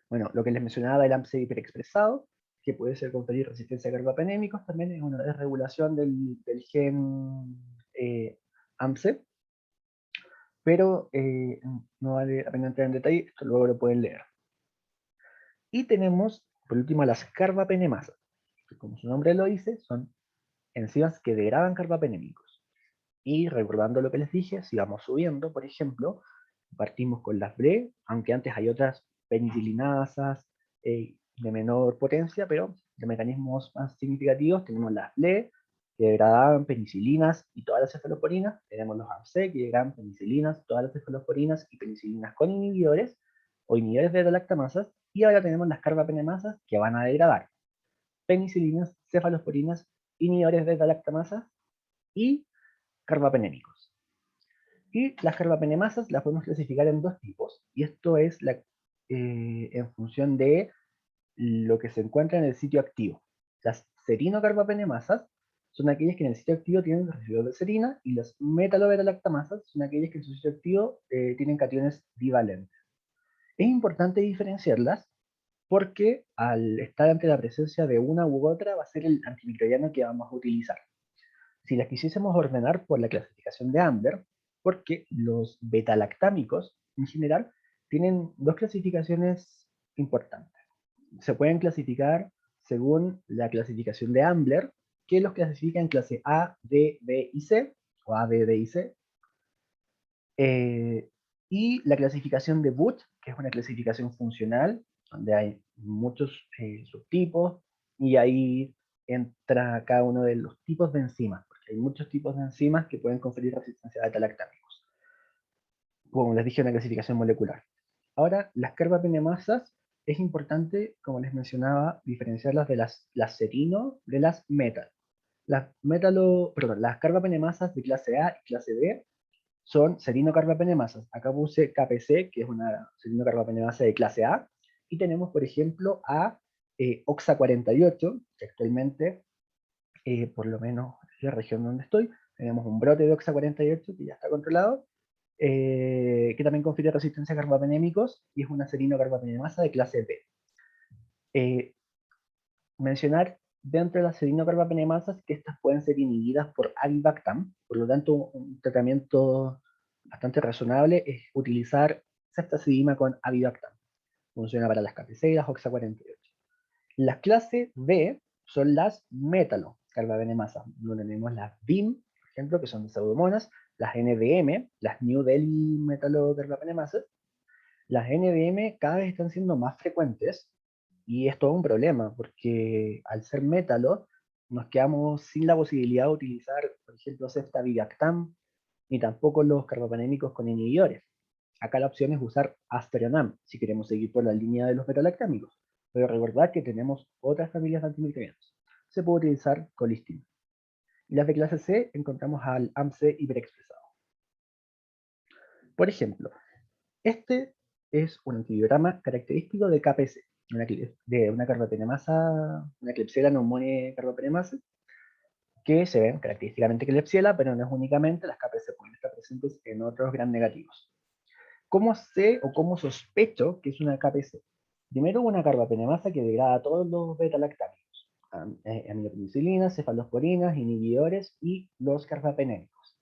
Bueno, lo que les mencionaba del AMC hiperexpresado, que puede ser conferir resistencia a carbapenémicos, también es una desregulación del gen AMC, pero no vale la pena entrar en detalle, esto luego lo pueden leer. Y tenemos, por último, las carbapenemasas, que como su nombre lo dice, son enzimas que degradan carbapenémicos. Y recordando lo que les dije, si vamos subiendo, por ejemplo, partimos con las BRE, aunque antes hay otras penicilinasas de menor potencia, pero de mecanismos más significativos, tenemos las BLE, que degradaban penicilinas y todas las cefaloporinas, tenemos los AMC, que degradan penicilinas, todas las cefaloporinas y penicilinas con inhibidores, o inhibidores de beta-lactamasas, y ahora tenemos las carbapenemasas, que van a degradar penicilinas, cefalosporinas, inhibidores de beta-lactamasas y carbapenémicos. Y las carbapenemasas las podemos clasificar en dos tipos, y esto es en función de lo que se encuentra en el sitio activo. Las serinocarbapenemasas son aquellas que en el sitio activo tienen residuos de serina, y las metalobeta-lactamasas son aquellas que en su sitio activo tienen cationes divalentes. Es importante diferenciarlas porque al estar ante la presencia de una u otra va a ser el antimicrobiano que vamos a utilizar. Si las quisiésemos ordenar por la clasificación de Ambler, porque los betalactámicos en general tienen dos clasificaciones importantes. Se pueden clasificar según la clasificación de Ambler, que los clasifica en clase A, D, B y C, o A, B, D y C, y la clasificación de Booth, que es una clasificación funcional, donde hay muchos subtipos, y ahí entra cada uno de los tipos de enzimas, porque hay muchos tipos de enzimas que pueden conferir resistencia a beta-lactámicos. Como les dije, una clasificación molecular. Ahora, las carbapenemasas, es importante, como les mencionaba, diferenciarlas de las serino de las metal. Las carbapenemasas de clase A y clase B son serinocarbapenemasas. Acá puse KPC, que es una serinocarbapenemasa de clase A, y tenemos, por ejemplo, a OXA48, que actualmente, por lo menos en la región donde estoy, tenemos un brote de OXA48 que ya está controlado, que también confiere resistencia a carbapenémicos, y es una serinocarbapenemasa de clase B. Mencionar dentro de las serinocarbapenemasas que estas pueden ser inhibidas por avibactam, por lo tanto un tratamiento bastante razonable es utilizar ceftazidima con avibactam. Funciona para las KPC y las OXA48. Las clase B son las metalocarbapenemasas, donde tenemos las BIM, por ejemplo, que son de pseudomonas, las NDM, las New Delhi metalocarbapenemasas. Las NDM cada vez están siendo más frecuentes, y es todo un problema, porque al ser métalo, nos quedamos sin la posibilidad de utilizar, por ejemplo, ceftavigactam, ni tampoco los carbapenémicos con inhibidores. Acá la opción es usar asteronam, si queremos seguir por la línea de los betalactámicos. Pero recordad que tenemos otras familias de antimicrobianos. Se puede utilizar colistina. Y las de clase C encontramos al AMC hiperexpresado. Por ejemplo, este es un antibiograma característico de KPC, de una carbapenemasa, una Klebsiella pneumoniae carbapenemasa, que se ven característicamente Klebsiella, pero no es únicamente, las KPC pueden estar presentes en otros gram negativos. ¿Cómo sé o cómo sospecho que es una KPC? Primero, una carbapenemasa que degrada todos los beta-lactámicos, aminopenicilinas, cefalosporinas, inhibidores y los carbapenémicos.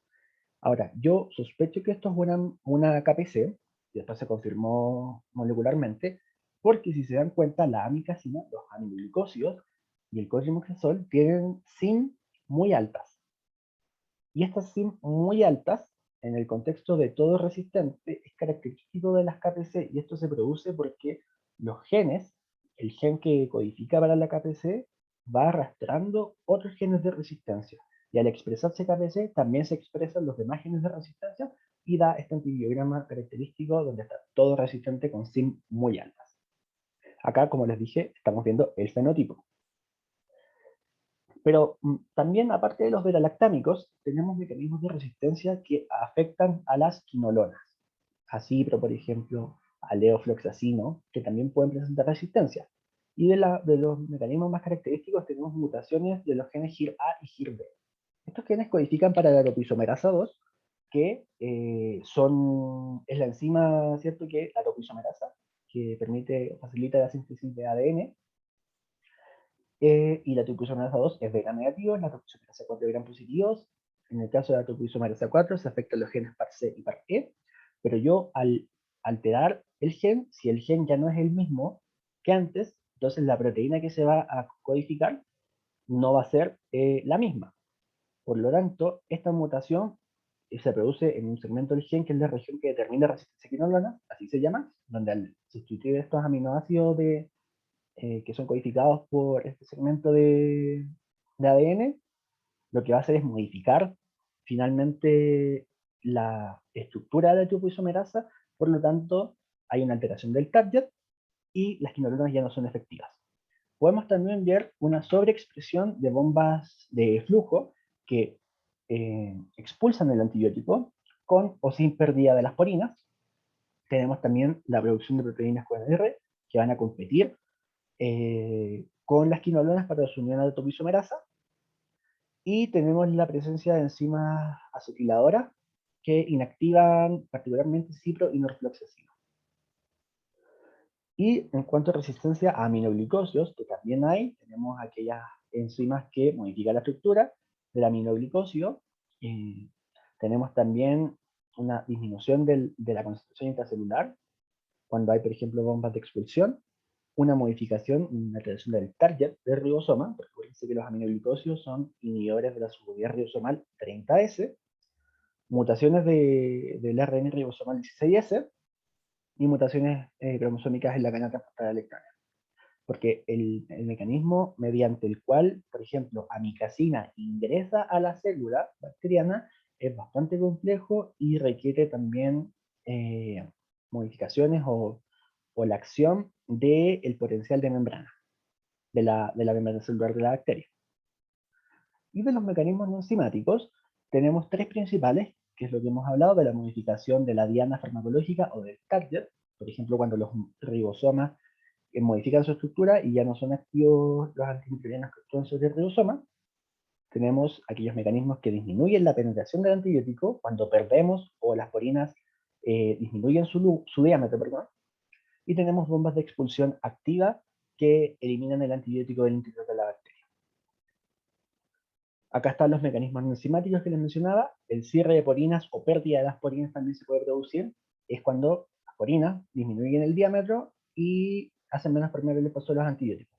Ahora, yo sospecho que esto es una KPC, y después se confirmó molecularmente, porque si se dan cuenta, la amicacina, los aminoglucósidos y el cotrimoxazol tienen SIN muy altas. Y estas SIM muy altas, en el contexto de todo resistente, es característico de las KPC, y esto se produce porque los genes, el gen que codifica para la KPC, va arrastrando otros genes de resistencia. Y al expresarse KPC, también se expresan los demás genes de resistencia y da este antibiograma característico donde está todo resistente con SIM muy altas. Acá, como les dije, estamos viendo el fenotipo. Pero también, aparte de los beta-lactámicos, tenemos mecanismos de resistencia que afectan a las quinolonas. Así, pero por ejemplo, a leofloxacino, que también pueden presentar resistencia. Y de los mecanismos más característicos tenemos mutaciones de los genes GIR-A y GIR-B. Estos genes codifican para la topoisomerasa 2, que es la enzima, ¿cierto? Que la topoisomerasa, que facilita la síntesis de ADN, y la topoisomerasa 2 es beta negativo, la topoisomerasa 4 es gran positivos. En el caso de la topoisomerasa 4 se afectan los genes PAR-C y PAR-E, pero yo al alterar el gen, si el gen ya no es el mismo que antes, entonces la proteína que se va a codificar no va a ser la misma. Por lo tanto, esta mutación se produce en un segmento del gen que es la región que determina resistencia a quinolona, así se llama, donde al sustituir estos aminoácidos que son codificados por este segmento de ADN, lo que va a hacer es modificar finalmente la estructura de la topoisomerasa, por lo tanto hay una alteración del target y las quinolonas ya no son efectivas. Podemos también ver una sobreexpresión de bombas de flujo que expulsan el antibiótico con o sin pérdida de las porinas. Tenemos también la producción de proteínas QNR que van a competir con las quinolonas para su unión a la topoisomerasa. Y tenemos la presencia de enzimas acetiladoras que inactivan particularmente cipro y norfloxacino. Y en cuanto a resistencia a aminoglicosios, que también hay, tenemos aquellas enzimas que modifican la estructura del aminoglicosio. Tenemos también una disminución de la concentración intracelular cuando hay, por ejemplo, bombas de expulsión, una modificación, una alteración del target del ribosoma, porque acuérdense que los aminoglicosios son inhibidores de la subunidad ribosomal 30S, mutaciones del ARN ribosomal 16S, y mutaciones cromosómicas en la cadena transportadora electrónica. Porque el mecanismo mediante el cual, por ejemplo, amicacina ingresa a la célula bacteriana es bastante complejo y requiere también modificaciones o la acción del potencial de membrana, de la membrana celular de la bacteria. Y de los mecanismos no enzimáticos, tenemos tres principales, que es lo que hemos hablado, de la modificación de la diana farmacológica o del target, por ejemplo, cuando los ribosomas modifican su estructura y ya no son activos los antimicrobianos que actúan sobre el ribosoma. Tenemos aquellos mecanismos que disminuyen la penetración del antibiótico cuando perdemos o las porinas disminuyen su diámetro, perdón. Y tenemos bombas de expulsión activa que eliminan el antibiótico del interior de la bacteria. Acá están los mecanismos enzimáticos que les mencionaba. El cierre de porinas o pérdida de las porinas también se puede producir. Es cuando las porinas disminuyen el diámetro y hacen menos permeable el paso de los antibióticos.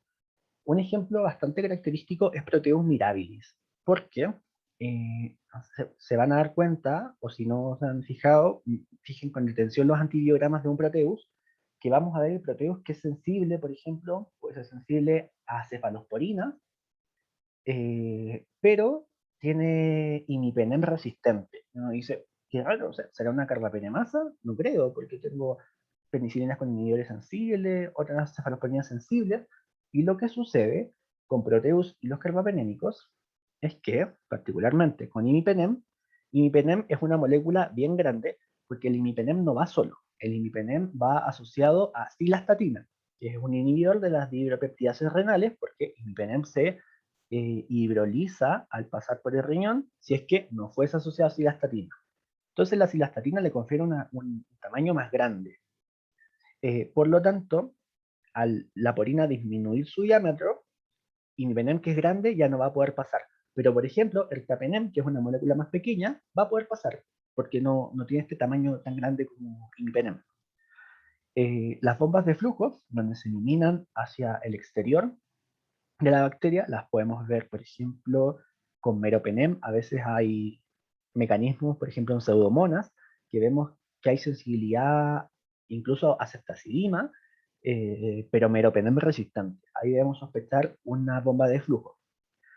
Un ejemplo bastante característico es Proteus mirabilis, porque se van a dar cuenta, o si no se han fijado, fijen con detención los antibiogramas de un Proteus, que vamos a ver el Proteus que es sensible, por ejemplo, puede ser sensible a cefalosporina, pero tiene imipenem resistente. Uno dice, qué raro, o sea, ¿será una carbapenemasa? No creo, porque tengo penicilinas con inhibidores sensibles, otras cefalosporinas sensibles, y lo que sucede con Proteus y los carbapenémicos es que, particularmente con imipenem, imipenem es una molécula bien grande, porque el imipenem no va solo, el imipenem va asociado a cilastatina, que es un inhibidor de las dihidropeptidases renales, porque imipenem se hidroliza al pasar por el riñón si es que no fuese asociado a cilastatina. Entonces la cilastatina le confiere un tamaño más grande. Por lo tanto, al la porina disminuir su diámetro, imipenem, que es grande, ya no va a poder pasar. Pero, por ejemplo, el ertapenem, que es una molécula más pequeña, va a poder pasar, porque no tiene este tamaño tan grande como imipenem. Las bombas de flujo, donde se eliminan hacia el exterior de la bacteria, las podemos ver, por ejemplo, con meropenem. A veces hay mecanismos, por ejemplo, en pseudomonas, que vemos que hay sensibilidad incluso a ceftazidima, pero meropenem resistente. Ahí debemos sospechar una bomba de flujo.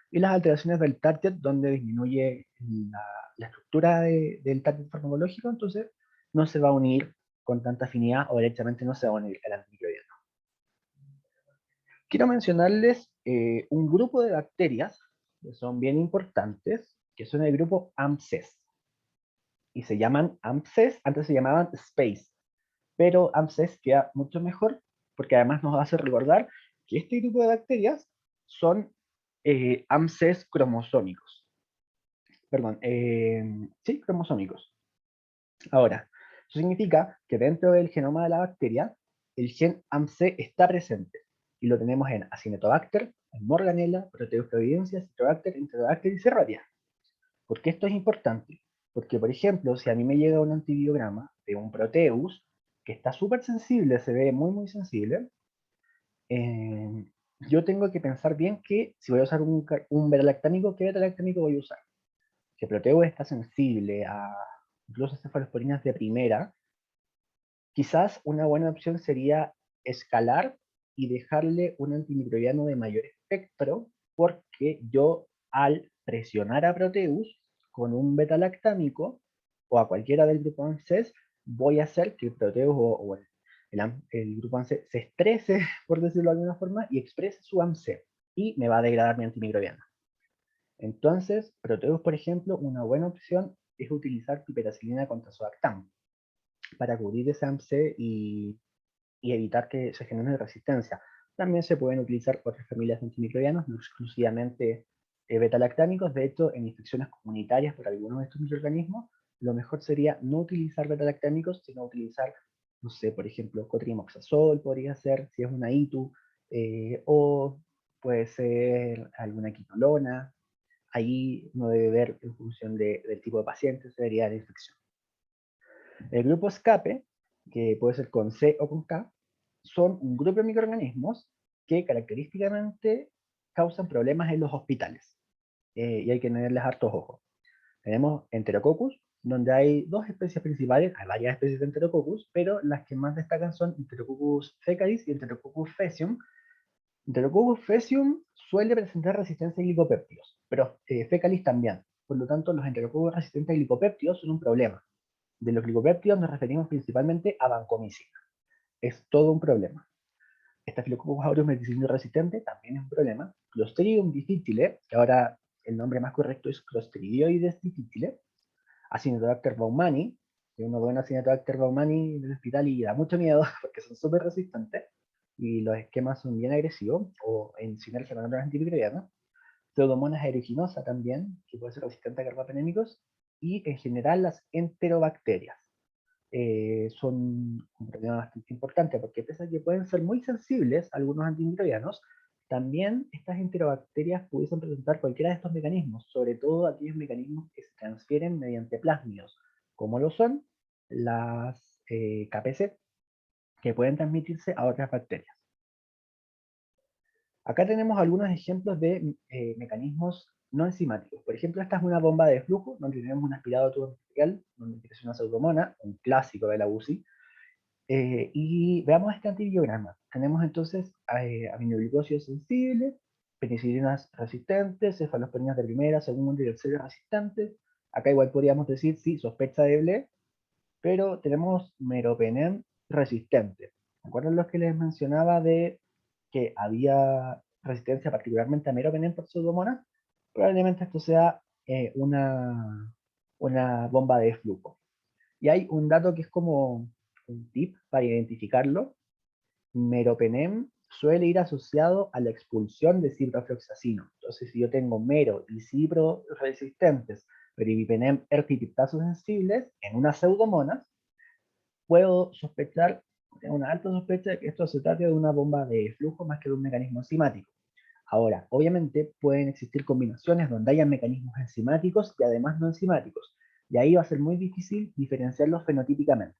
Y las alteraciones del target, donde disminuye la estructura del target farmacológico, entonces no se va a unir con tanta afinidad o directamente no se va a unir al antimicrobiano. Quiero mencionarles un grupo de bacterias que son bien importantes, que son el grupo AMSES. Y se llaman AMSES, antes se llamaban SPACE, pero AMSES queda mucho mejor porque además nos hace recordar que este grupo de bacterias son AMSES cromosómicos. Perdón, sí, cromosómicos. Ahora, eso significa que dentro del genoma de la bacteria, el gen AMC está presente. Y lo tenemos en Acinetobacter, en Morganella, Proteus providencia, Citrobacter, Enterobacter y Serratia. ¿Por qué esto es importante? Porque, por ejemplo, si a mí me llega un antibiograma de un Proteus, que está súper sensible, se ve muy, muy sensible, eh, yo tengo que pensar bien que si voy a usar un beta-lactámico, ¿qué beta-lactámico voy a usar? Si el Proteus está sensible a incluso cefalosporinas de primera, quizás una buena opción sería escalar y dejarle un antimicrobiano de mayor espectro, porque yo al presionar a Proteus con un beta-lactámico o a cualquiera del grupo ANSES, voy a hacer que el Proteus o el grupo ANSES se estrese, por decirlo de alguna forma, y exprese su ANSES, y me va a degradar mi antimicrobiano. Entonces, Proteus, por ejemplo, una buena opción es utilizar piperacilina contra Tazobactam para cubrir ese AMC y evitar que se genere resistencia. También se pueden utilizar otras familias de antimicrobianos, no exclusivamente beta-lactámicos. De hecho, en infecciones comunitarias por algunos de estos microorganismos, lo mejor sería no utilizar beta-lactámicos, sino utilizar, no sé, por ejemplo, cotrimoxazol podría ser, si es una ITU, o puede ser alguna quinolona. Ahí no debe ver en función del tipo de paciente, sería la infección. El grupo escape, que puede ser con C o con K, son un grupo de microorganismos que característicamente causan problemas en los hospitales. Y hay que tenerles hartos ojos. Tenemos Enterococcus, donde hay dos especies principales, hay varias especies de Enterococcus, pero las que más destacan son Enterococcus fecalis y Enterococcus faecium. Enterococcus faecium suele presentar resistencia a glicopéptidos, pero fecalis también. Por lo tanto, los enterococcus resistentes a glicopéptidos son un problema. De los glicopéptidos nos referimos principalmente a vancomicina. Es todo un problema. Staphylococcus aureus meticilino resistente también es un problema. Clostridium difficile, que ahora el nombre más correcto es Clostridioides difficile. Acinetobacter baumannii, que uno ve un Acinetobacter baumannii en el hospital y da mucho miedo porque son súper resistentes y los esquemas son bien agresivos o en sinergia con otros antimicrobianos. Pseudomonas aeruginosa también, que puede ser resistente a carbapenémicos, y en general las enterobacterias. Son un problema bastante importante porque pese a que pueden ser muy sensibles a algunos antimicrobianos, también estas enterobacterias pudiesen presentar cualquiera de estos mecanismos, sobre todo aquellos mecanismos que se transfieren mediante plásmidos, como lo son las KPC, que pueden transmitirse a otras bacterias. Acá tenemos algunos ejemplos de mecanismos no enzimáticos. Por ejemplo, esta es una bomba de flujo, donde tenemos un aspirado tubo endotelial, donde es una pseudomona, un clásico de la UCI. Y veamos este antibiograma. Tenemos entonces aminoglucósidos sensibles, penicilinas resistentes, cefalosporinas de primera, segunda y tercera resistentes. Acá igual podríamos decir, sí, sospecha de BLE, pero tenemos meropenem resistente. ¿Recuerdan los que les mencionaba de que había resistencia particularmente a meropenem por pseudomonas? Probablemente esto sea una bomba de flujo. Y hay un dato que es como un tip para identificarlo. Meropenem suele ir asociado a la expulsión de ciprofloxacino. Entonces, si yo tengo mero y cipro resistentes, pero ibipenem, ertipiptazo sensibles en una pseudomonas, puedo sospechar, tengo una alta sospecha de que esto se trate de una bomba de flujo más que de un mecanismo enzimático. Ahora, obviamente pueden existir combinaciones donde haya mecanismos enzimáticos y además no enzimáticos, y ahí va a ser muy difícil diferenciarlos fenotípicamente.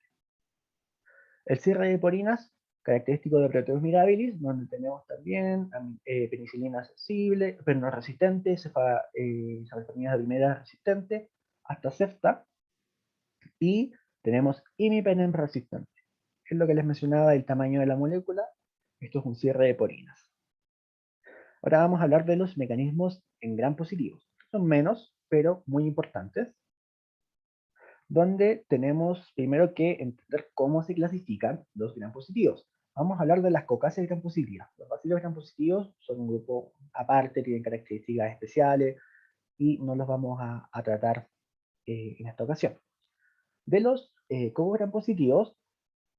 El cierre de porinas, característico de Proteus mirabilis, donde tenemos también penicilina sensible, pero no resistente, cefalosporinas de primera resistente, hasta CEFTA, y tenemos imipenem resistente. Es lo que les mencionaba del tamaño de la molécula. Esto es un cierre de porinas. Ahora vamos a hablar de los mecanismos en gram positivos. Son menos, pero muy importantes, donde tenemos primero que entender cómo se clasifican los gram positivos. Vamos a hablar de las cocáceas gram positivas. Los bacilos gram positivos son un grupo aparte, tienen características especiales y no los vamos a tratar en esta ocasión. De los cocos gram positivos,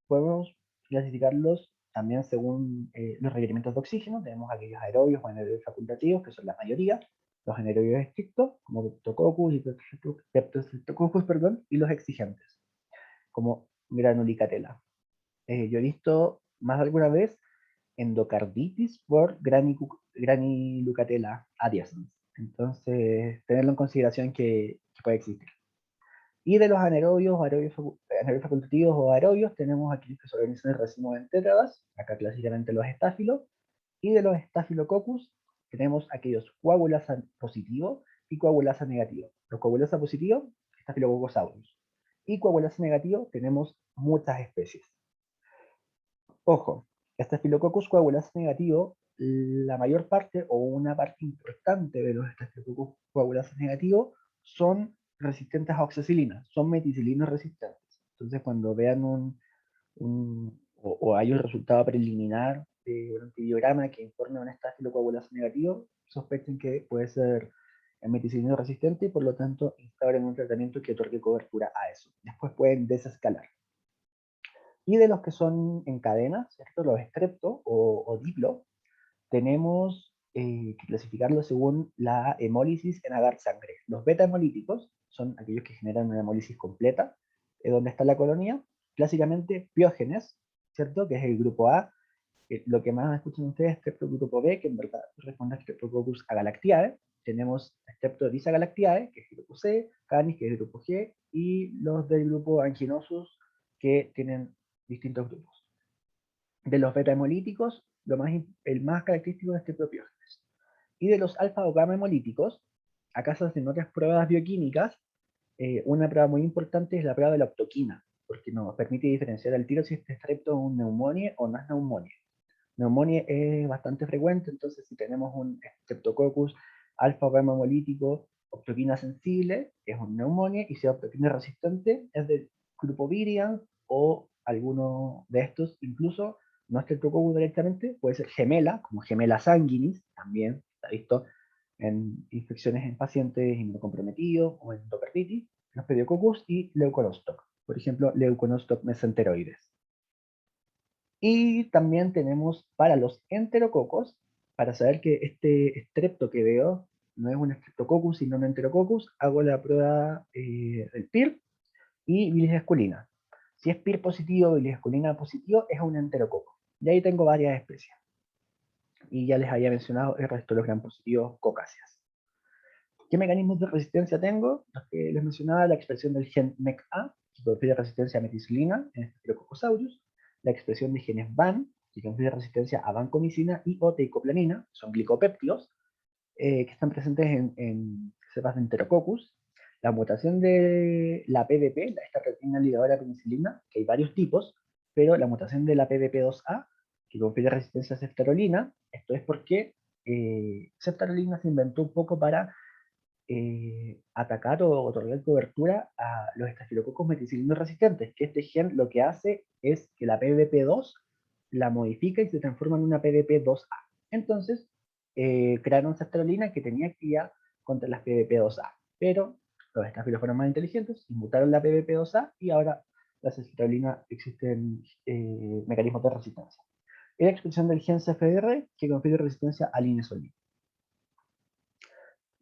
podemos clasificarlos también según los requerimientos de oxígeno. Tenemos aquellos aerobios o anaerobios facultativos, que son la mayoría, los anaerobios estrictos, como Peptococcus y Streptococcus, perdón, y los exigentes, como Granulicatela. Yo he visto más de alguna vez endocarditis por Granulicatela adiacens. Entonces, tenerlo en consideración que puede existir. Y de los anaerobios, anaerobios facultativos o aerobios, tenemos aquellos que se organizan en racimos en tétradas, acá clásicamente los estáfilos, y de los estafilococcus tenemos aquellos coagulasa positivos y coagulasa negativos. Los coagulasa positivos, Staphylococcus aureus. Y coagulasa negativo tenemos muchas especies. Ojo, Staphylococcus coagulasa negativo, la mayor parte o una parte importante de los Staphylococcus coagulasa negativos son resistentes a oxacilina, son meticilinos resistentes. Entonces, cuando vean o hay un resultado preliminar de un antibiograma que informe un estafilocoagulasa negativo, sospechen que puede ser meticilino resistente y por lo tanto instauren un tratamiento que otorgue cobertura a eso. Después pueden desescalar. Y de los que son en cadena, ¿cierto? Los estrepto o diplo, tenemos que clasificarlos según la hemólisis en agar sangre. Los beta hemolíticos son aquellos que generan una hemólisis completa, donde está la colonia, clásicamente Piógenes, ¿cierto? Que es el grupo A. Lo que más escuchan ustedes es Streptogrupo B, que en verdad responde a Streptococcus agalactiae. Tenemos Streptococcus agalactiae, que es el grupo C, Canis, que es el grupo G, y los del grupo Anginosus, que tienen distintos grupos. De los beta hemolíticos, el más característico es Streptopiógenes. Y de los alfa o gamma hemolíticos, acá se hacen otras pruebas bioquímicas. Una prueba muy importante es la prueba de la optoquina, porque nos permite diferenciar al tiro si este strepto es un neumonía o no es neumonía. Neumonía es bastante frecuente, entonces si tenemos un Streptococcus alfa o gamma hemolítico, optoquina sensible, es un neumonía, y si es optoquina resistente, es del grupo Virians o alguno de estos, incluso no Streptococcus directamente, puede ser gemela, como gemela sanguinis, también está visto en infecciones en pacientes inmunocomprometidos o en endocarditis, los pediococcus y leuconostoc, por ejemplo, leuconostoc mesenteroides. Y también tenemos para los enterococos, para saber que este estrepto que veo no es un streptococcus sino un enterococcus, hago la prueba del PIR y bilis esculina. Si es PIR positivo o bilis esculina positivo, es un enterococo. Y ahí tengo varias especies. Y ya les había mencionado el resto de los gram positivos cocáceas. ¿Qué mecanismos de resistencia tengo? Los que les mencionaba, la expresión del gen MECA, que confiere resistencia a meticilina en Staphylococcus aureus, la expresión de genes VAN, que confiere resistencia a vancomicina y o teicoplanina, son glicopéptidos, que están presentes en cepas de Enterococcus, la mutación de la PDP, esta proteína ligadora a penicilina, que hay varios tipos, pero la mutación de la PDP2A, que confiere resistencia a ceftarolina, esto es porque ceftarolina se inventó un poco para atacar o otorgar cobertura a los estafilococos meticilinos resistentes, que este gen lo que hace es que la PDP2 la modifica y se transforma en una PDP2A. Entonces, crearon ceftarolina que tenía actividad contra las PDP2A, pero los estafilos fueron más inteligentes y mutaron la PDP2A y ahora la ceftarolina existen mecanismos de resistencia. Es la expresión del gen CFR que confiere resistencia al inesolina.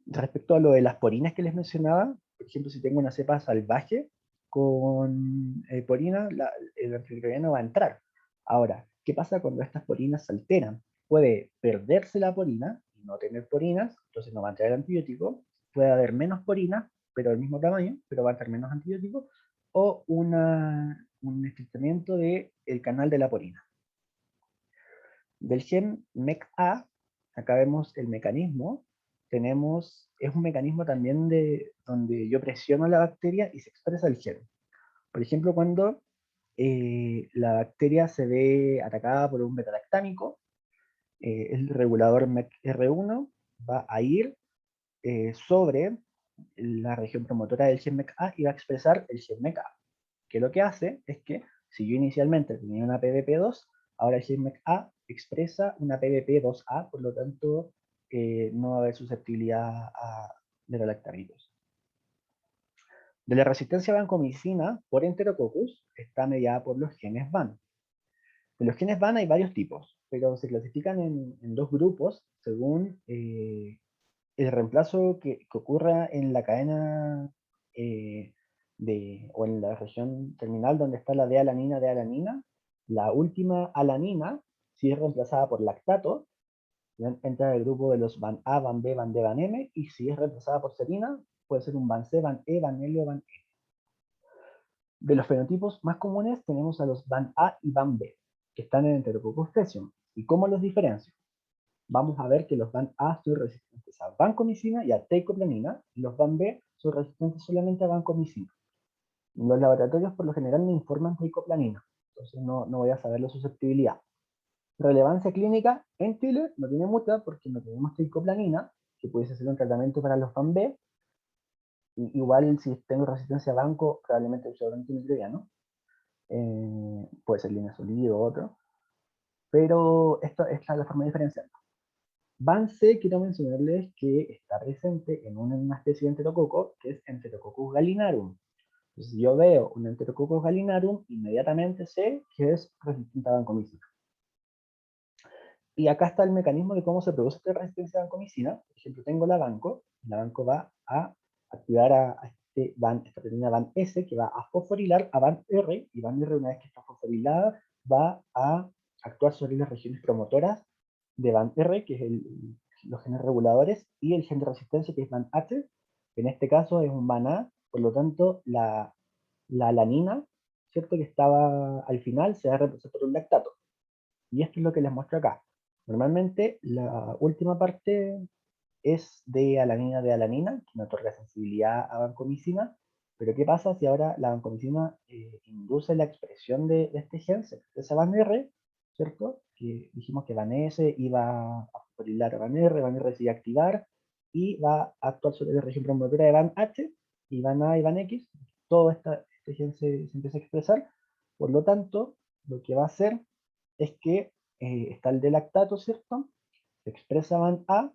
Respecto a lo de las porinas que les mencionaba, por ejemplo, si tengo una cepa salvaje con porina, el antimicrobiano va a entrar. Ahora, ¿qué pasa cuando estas porinas se alteran? Puede perderse la porina y no tener porinas, entonces no va a entrar el antibiótico. Puede haber menos porinas, pero del mismo tamaño, pero va a entrar menos antibiótico. O un estrechamiento del canal de la porina. Del gen MECA, acá vemos el mecanismo. es un mecanismo también donde yo presiono la bacteria y se expresa el gen. Por ejemplo, cuando la bacteria se ve atacada por un beta-lactámico, el regulador MECR1 va a ir sobre la región promotora del gen MECA y va a expresar el gen MECA, que lo que hace es que si yo inicialmente tenía una PBP2, ahora el gen MECA expresa una PBP2A, por lo tanto no va a haber susceptibilidad a beta-lactámicos. De la resistencia a vancomicina por Enterococcus está mediada por los genes VAN. De los genes VAN hay varios tipos, pero se clasifican en dos grupos según el reemplazo que ocurra en la cadena o en la región terminal donde está la D-alanina, la última alanina, si es reemplazada por lactato, entra el grupo de los VAN A, VAN B, VAN D, VAN M, y si es reemplazada por serina, puede ser un VAN C, VAN E, VAN L o VAN E. De los fenotipos más comunes tenemos a los VAN A y VAN B, que están en Enterococcus faecium. ¿Y cómo los diferencio? Vamos a ver que los VAN A son resistentes a vancomicina y a teicoplanina, y los VAN B son resistentes solamente a vancomicina. Los laboratorios por lo general me informan teicoplanina, entonces no voy a saber la susceptibilidad. Relevancia clínica en Chile no tiene mucha porque no tenemos teicoplanina, que pudiese ser un tratamiento para los VAN B. Igual si tengo resistencia a banco, probablemente el un antimicrobiano. Puede ser linezolid o otro. Pero esta es la forma de diferenciar. VAN C, quiero mencionarles que está presente en una especie de enterococo que es Enterococcus gallinarum. Entonces, si yo veo un Enterococcus gallinarum, inmediatamente sé que es resistente a vancomicina. Y acá está el mecanismo de cómo se produce esta resistencia a vancomicina. Por ejemplo, tengo la banco va a activar a esta proteína VAN S, que va a fosforilar a VAN R, y VAN R, una vez que está fosforilada, va a actuar sobre las regiones promotoras de VAN R, que es los genes reguladores, y el gen de resistencia, que es VAN H. En este caso es un VAN A, por lo tanto, la alanina, ¿cierto? Que estaba al final, se va a reemplazar por un lactato. Y esto es lo que les muestro acá. Normalmente, la última parte es de alanina, que me otorga sensibilidad a vancomicina, pero ¿qué pasa si ahora la vancomicina induce la expresión de este gen? Se expresa VAN-R, ¿cierto? Que dijimos que VAN-S iba a fosforilar a VAN-R, VAN-R se iba a activar, y va a actuar sobre la región promotora de VAN-H, y VAN-A y VAN-X, todo este gen se empieza a expresar. Por lo tanto, lo que va a hacer es que está el de lactato, ¿cierto? Se expresa VAN-A,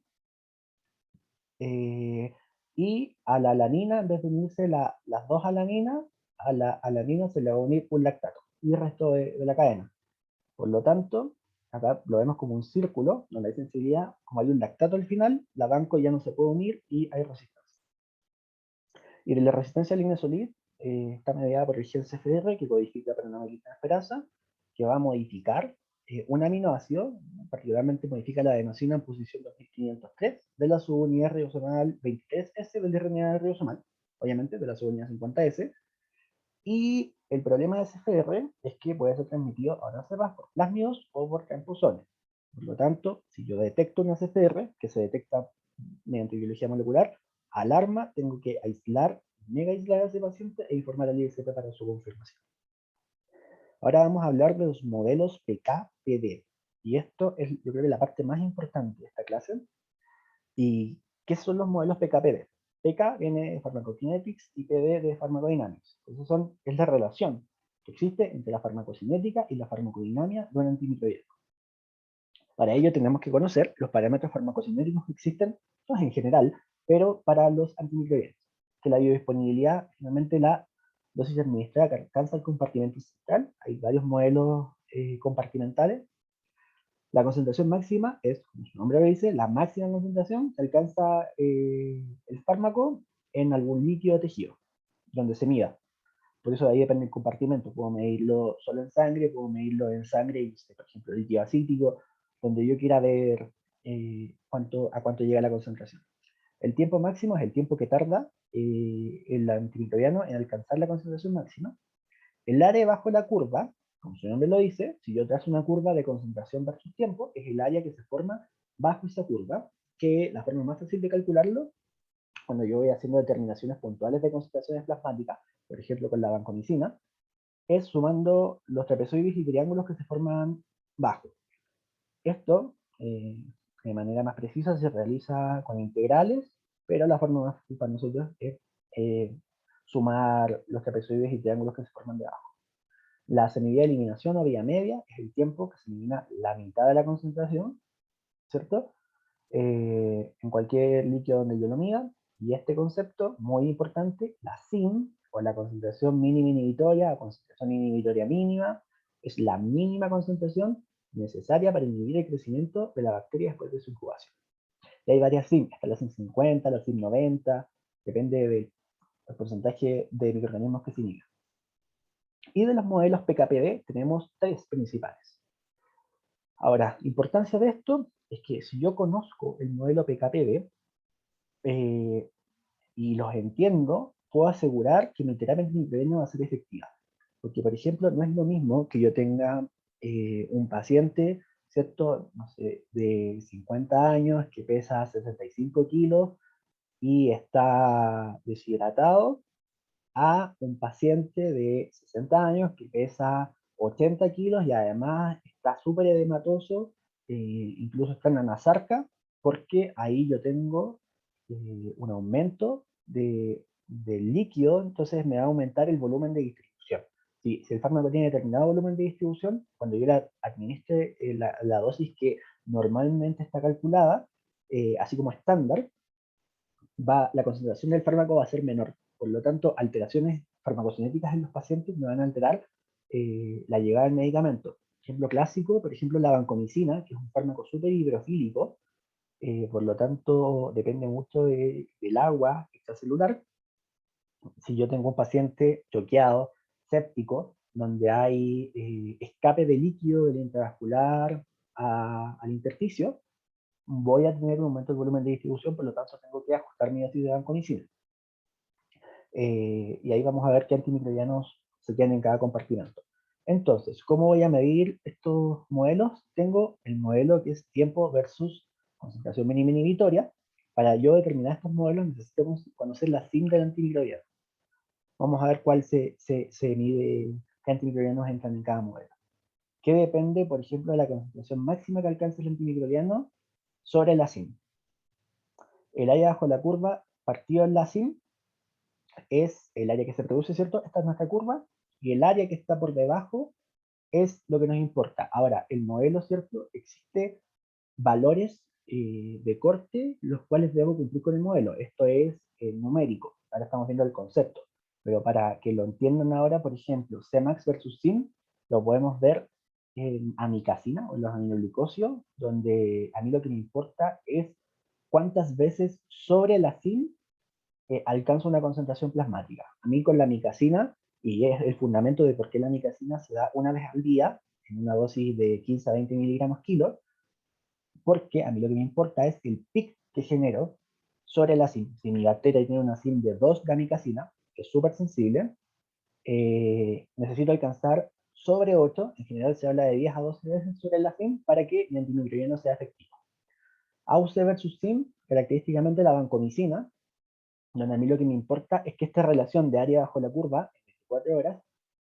y a la alanina, en vez de unirse las dos alaninas, a la alanina se le va a unir un lactato y el resto de la cadena. Por lo tanto, acá lo vemos como un círculo, donde hay sensibilidad, como hay un lactato al final, la banco ya no se puede unir y hay resistencia. Y de la resistencia al linezolid está mediada por el gen CFR, que codifica prenamelitina que va a modificar un aminoácido, particularmente modifica la adenosina en posición 2503 de la subunidad ribosomal 23S del RNA ribosomal, obviamente de la subunidad 50S, y el problema de CFR es que puede ser transmitido, ahora se va, por plásmidos o por camposones. Por lo tanto, si yo detecto una CFR, que se detecta mediante biología molecular, alarma, tengo que mega aislar a ese paciente e informar al ISP para su confirmación. Ahora vamos a hablar de los modelos PK-PD. Y esto es, yo creo que la parte más importante de esta clase. ¿Y qué son los modelos PK-PD? PK viene de Pharmacokinetics y PD de Pharmacodynamics. Entonces es la relación que existe entre la farmacocinética y la farmacodinámica de un antimicrobiano. Para ello tenemos que conocer los parámetros farmacocinéticos que existen, no en general, pero para los antimicrobianos. Que la biodisponibilidad, finalmente la dosis administrada que alcanza el compartimento central, hay varios modelos compartimentales. La concentración máxima es, como su nombre lo dice, la máxima concentración que alcanza el fármaco en algún líquido o tejido, donde se mida. Por eso de ahí depende el compartimento. Puedo medirlo solo en sangre, puedo medirlo en sangre y, por ejemplo, líquido acítico, donde yo quiera ver a cuánto llega la concentración. El tiempo máximo es el tiempo que tarda el antimicrobiano en alcanzar la concentración máxima. El área bajo la curva, como su nombre lo dice, si yo trazo una curva de concentración versus tiempo, es el área que se forma bajo esa curva. que la forma más fácil de calcularlo, cuando yo voy haciendo determinaciones puntuales de concentraciones plasmáticas, por ejemplo con la vancomicina, es sumando los trapezoides y triángulos que se forman bajo. Esto, de manera más precisa, se realiza con integrales, pero la forma más fácil para nosotros es sumar los trapezoides y triángulos que se forman debajo. La semivía de eliminación o vía media es el tiempo que se elimina la mitad de la concentración, ¿cierto? En cualquier líquido donde yo lo mida. Y este concepto, muy importante, la SIM, o la concentración mínima inhibitoria, o concentración inhibitoria mínima, es la mínima concentración necesaria para inhibir el crecimiento de la bacteria después de su incubación. Y hay varias SIM, está la SIM 50, la SIM 90, depende del porcentaje de microorganismos que se inhiben. Y de los modelos PKPD tenemos tres principales. Ahora, la importancia de esto es que si yo conozco el modelo PKPD y los entiendo, puedo asegurar que mi terapia antimicrobiana va a ser efectiva. Porque, por ejemplo, no es lo mismo que yo tenga un paciente, ¿cierto? No sé, de 50 años que pesa 65 kilos y está deshidratado, a un paciente de 60 años que pesa 80 kilos y además está súper edematoso, incluso está en la nasarca, porque ahí yo tengo un aumento del líquido, entonces me va a aumentar el volumen de distribución. Si el fármaco tiene determinado volumen de distribución, cuando yo le administre la dosis que normalmente está calculada, así como estándar, la concentración del fármaco va a ser menor. Por lo tanto, alteraciones farmacocinéticas en los pacientes me van a alterar la llegada del medicamento. Ejemplo clásico, por ejemplo, la vancomicina, que es un fármaco súper hidrofílico, por lo tanto, depende mucho del agua extracelular. Si yo tengo un paciente choqueado, séptico, donde hay escape de líquido del intravascular al intersticio, voy a tener un aumento del volumen de distribución, por lo tanto tengo que ajustar mi dosis de vancomicina. Y ahí vamos a ver qué antimicrobianos se tienen en cada compartimento. Entonces, ¿cómo voy a medir estos modelos? Tengo el modelo que es tiempo versus concentración mínima inhibitoria. Para yo determinar estos modelos necesito conocer la SIM del antimicrobiano. Vamos a ver cuál se mide, qué antimicrobianos entran en cada modelo. ¿Qué depende, por ejemplo, de la concentración máxima que alcanza el antimicrobiano sobre la SIM? El área bajo la curva partido en la SIM es el área que se produce, ¿cierto? Esta es nuestra curva, y el área que está por debajo es lo que nos importa. Ahora, el modelo, ¿cierto? Existe valores de corte, los cuales debo cumplir con el modelo. Esto es numérico. Ahora estamos viendo el concepto. Pero para que lo entiendan ahora, por ejemplo, Cmax versus SIM, lo podemos ver en amicacina o en los aminoglucosios, donde a mí lo que me importa es cuántas veces sobre la SIM alcanza una concentración plasmática. A mí con la micacina, y es el fundamento de por qué la micacina se da una vez al día, en una dosis de 15 a 20 miligramos kilo, porque a mí lo que me importa es el pic que genero sobre la SIM. Si mi bacteria tiene una SIM de 2 gamicacina, que es súper sensible, necesito alcanzar sobre 8, en general se habla de 10 a 12 veces sobre la SIM, para que mi antimicrobiano sea efectivo. AUC versus SIM, característicamente la vancomicina, donde a mí lo que me importa es que esta relación de área bajo la curva, en 24 horas,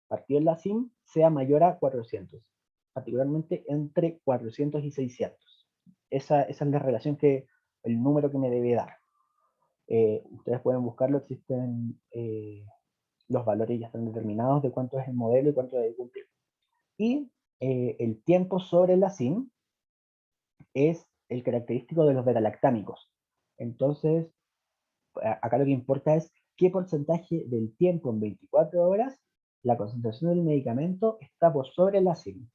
partido en la SIM, sea mayor a 400, particularmente entre 400 y 600. Esa es la relación el número que me debe dar. Ustedes pueden buscarlo, existen los valores ya están determinados de cuánto es el modelo y cuánto debe cumplir. Y el tiempo sobre la SIM es el característico de los betalactámicos. Entonces, acá lo que importa es qué porcentaje del tiempo en 24 horas la concentración del medicamento está por sobre la SIM.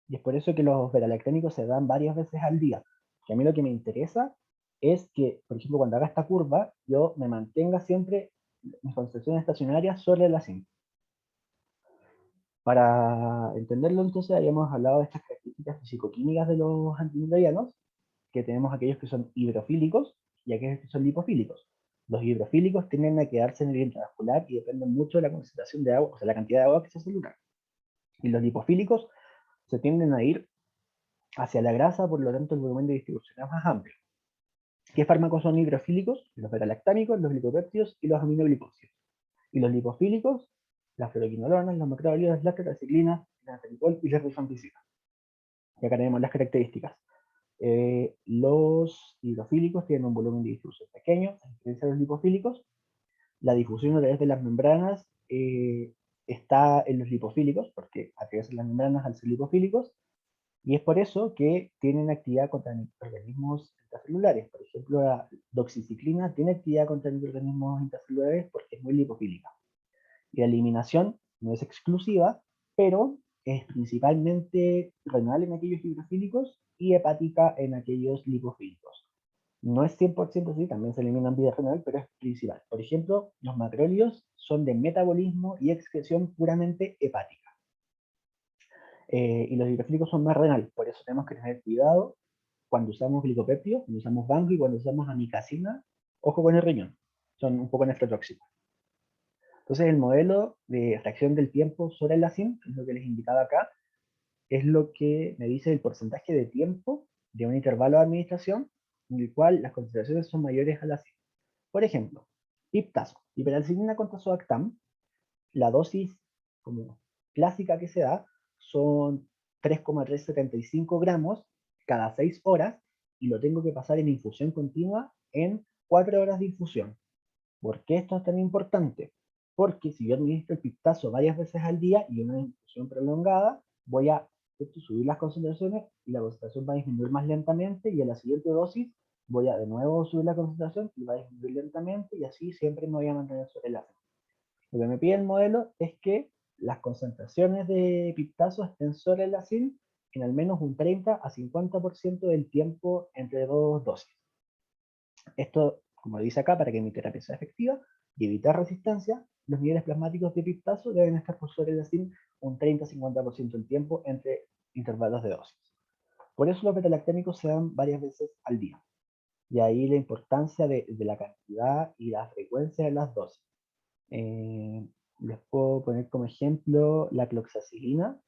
Y es por eso que los betalactámicos se dan varias veces al día. Que a mí lo que me interesa es que, por ejemplo, cuando haga esta curva, yo me mantenga siempre mis concentraciones estacionarias sobre la SIM. Para entenderlo, entonces, habíamos hablado de estas características fisicoquímicas de los antimicrobianos, que tenemos aquellos que son hidrofílicos y aquellos que son lipofílicos. Los hidrofílicos tienden a quedarse en el intravascular y dependen mucho de la concentración de agua, o sea, la cantidad de agua que se celular. Y los lipofílicos se tienden a ir hacia la grasa, por lo tanto el volumen de distribución es más amplio. ¿Qué fármacos son hidrofílicos? Los beta-lactámicos, los glicopéptidos y los aminoglicosidos. Y los lipofílicos, las fluoroquinolonas, los macrólidos, las tetraciclinas, la anticoagulante y la rifampicina. Y acá tenemos las características. Los hidrofílicos tienen un volumen de difusión pequeño, a diferencia de los lipofílicos. La difusión a través de las membranas está en los lipofílicos, porque atraviesan las membranas al ser lipofílicos, y es por eso que tienen actividad contra microorganismos intracelulares. Por ejemplo, la doxiciclina tiene actividad contra microorganismos intracelulares porque es muy lipofílica. Y la eliminación no es exclusiva, pero es principalmente renal en aquellos hidrofílicos y hepática en aquellos lipofílicos. No es 100% así, también se eliminan vía renal, pero es principal. Por ejemplo, los macrólidos son de metabolismo y excreción puramente hepática. Y los hidrofílicos son más renal, por eso tenemos que tener cuidado cuando usamos glicopéptidos, cuando usamos banco y cuando usamos amicacina. Ojo con el riñón, son un poco nefrotóxicos. Entonces el modelo de fracción del tiempo sobre el LACIN, que es lo que les indicaba acá, es lo que me dice el porcentaje de tiempo de un intervalo de administración en el cual las concentraciones son mayores a LACIN. Por ejemplo, piptazo, hiperalcinina contra Soactam, la dosis como clásica que se da son 3,375 gramos cada 6 horas y lo tengo que pasar en infusión continua en 4 horas de infusión. ¿Por qué esto es tan importante? Porque si yo administro el piptazo varias veces al día y una infusión prolongada, voy a subir las concentraciones y la concentración va a disminuir más lentamente y en la siguiente dosis voy a de nuevo subir la concentración y va a disminuir lentamente y así siempre me voy a mantener sobre el ácido. Lo que me pide el modelo es que las concentraciones de piptazo estén sobre el ácido en al menos un 30 a 50% del tiempo entre dos dosis. Esto, como dice acá, para que mi terapia sea efectiva y evitar resistencia, los niveles plasmáticos de piptazo deben estar por sobre el ACIN un 30-50% del tiempo entre intervalos de dosis. Por eso los betalactámicos se dan varias veces al día. Y ahí la importancia de la cantidad y la frecuencia de las dosis. Les puedo poner como ejemplo la cloxacilina.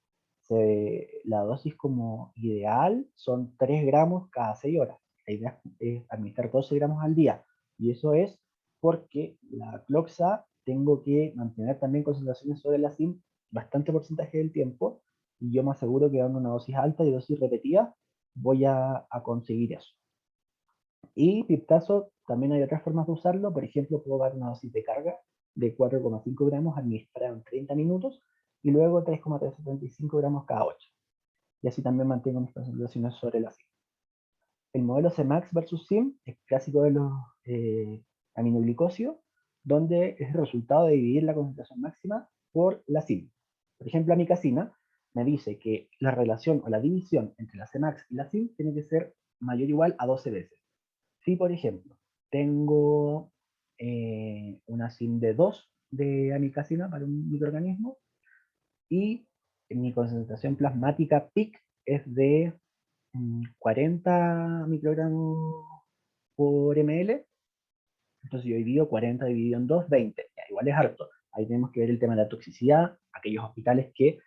La dosis como ideal son 3 gramos cada 6 horas. La idea es administrar 12 gramos al día. Y eso es porque la cloxa tengo que mantener también concentraciones sobre la SIM bastante porcentaje del tiempo. Y yo me aseguro que dando una dosis alta y dosis repetida voy a conseguir eso. Y piptazo, también hay otras formas de usarlo. Por ejemplo, puedo dar una dosis de carga de 4,5 gramos administrada en 30 minutos y luego 3,375 gramos cada 8. Y así también mantengo mis concentraciones sobre la SIM. El modelo Cmax versus SIM es clásico de los aminoglicosidos, donde es el resultado de dividir la concentración máxima por la SIM. Por ejemplo, amicacina me dice que la relación o la división entre la Cmax y la SIM tiene que ser mayor o igual a 12 veces. Si, por ejemplo, tengo una SIM de 2 de amicacina para un microorganismo y mi concentración plasmática peak es de 40 microgramos por ml, entonces yo divido 40 dividido en 2, 20, ya, igual es harto. Ahí tenemos que ver el tema de la toxicidad, aquellos hospitales que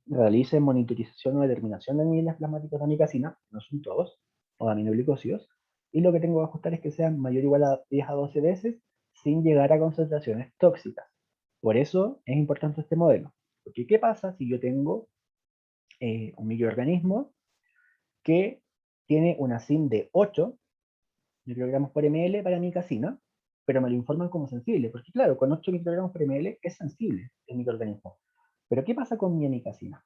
realicen monitorización o determinación de niveles plasmáticos de amicacina, no son todos, o de aminoglicosidos, y lo que tengo que ajustar es que sean mayor o igual a 10 a 12 veces sin llegar a concentraciones tóxicas. Por eso es importante este modelo. Porque ¿qué pasa si yo tengo un microorganismo que tiene una SIM de 8 microgramos por ml para amicacina, pero me lo informan como sensible? Porque claro, con 8 microgramos por ml es sensible el microorganismo. Pero ¿qué pasa con mi amicacina?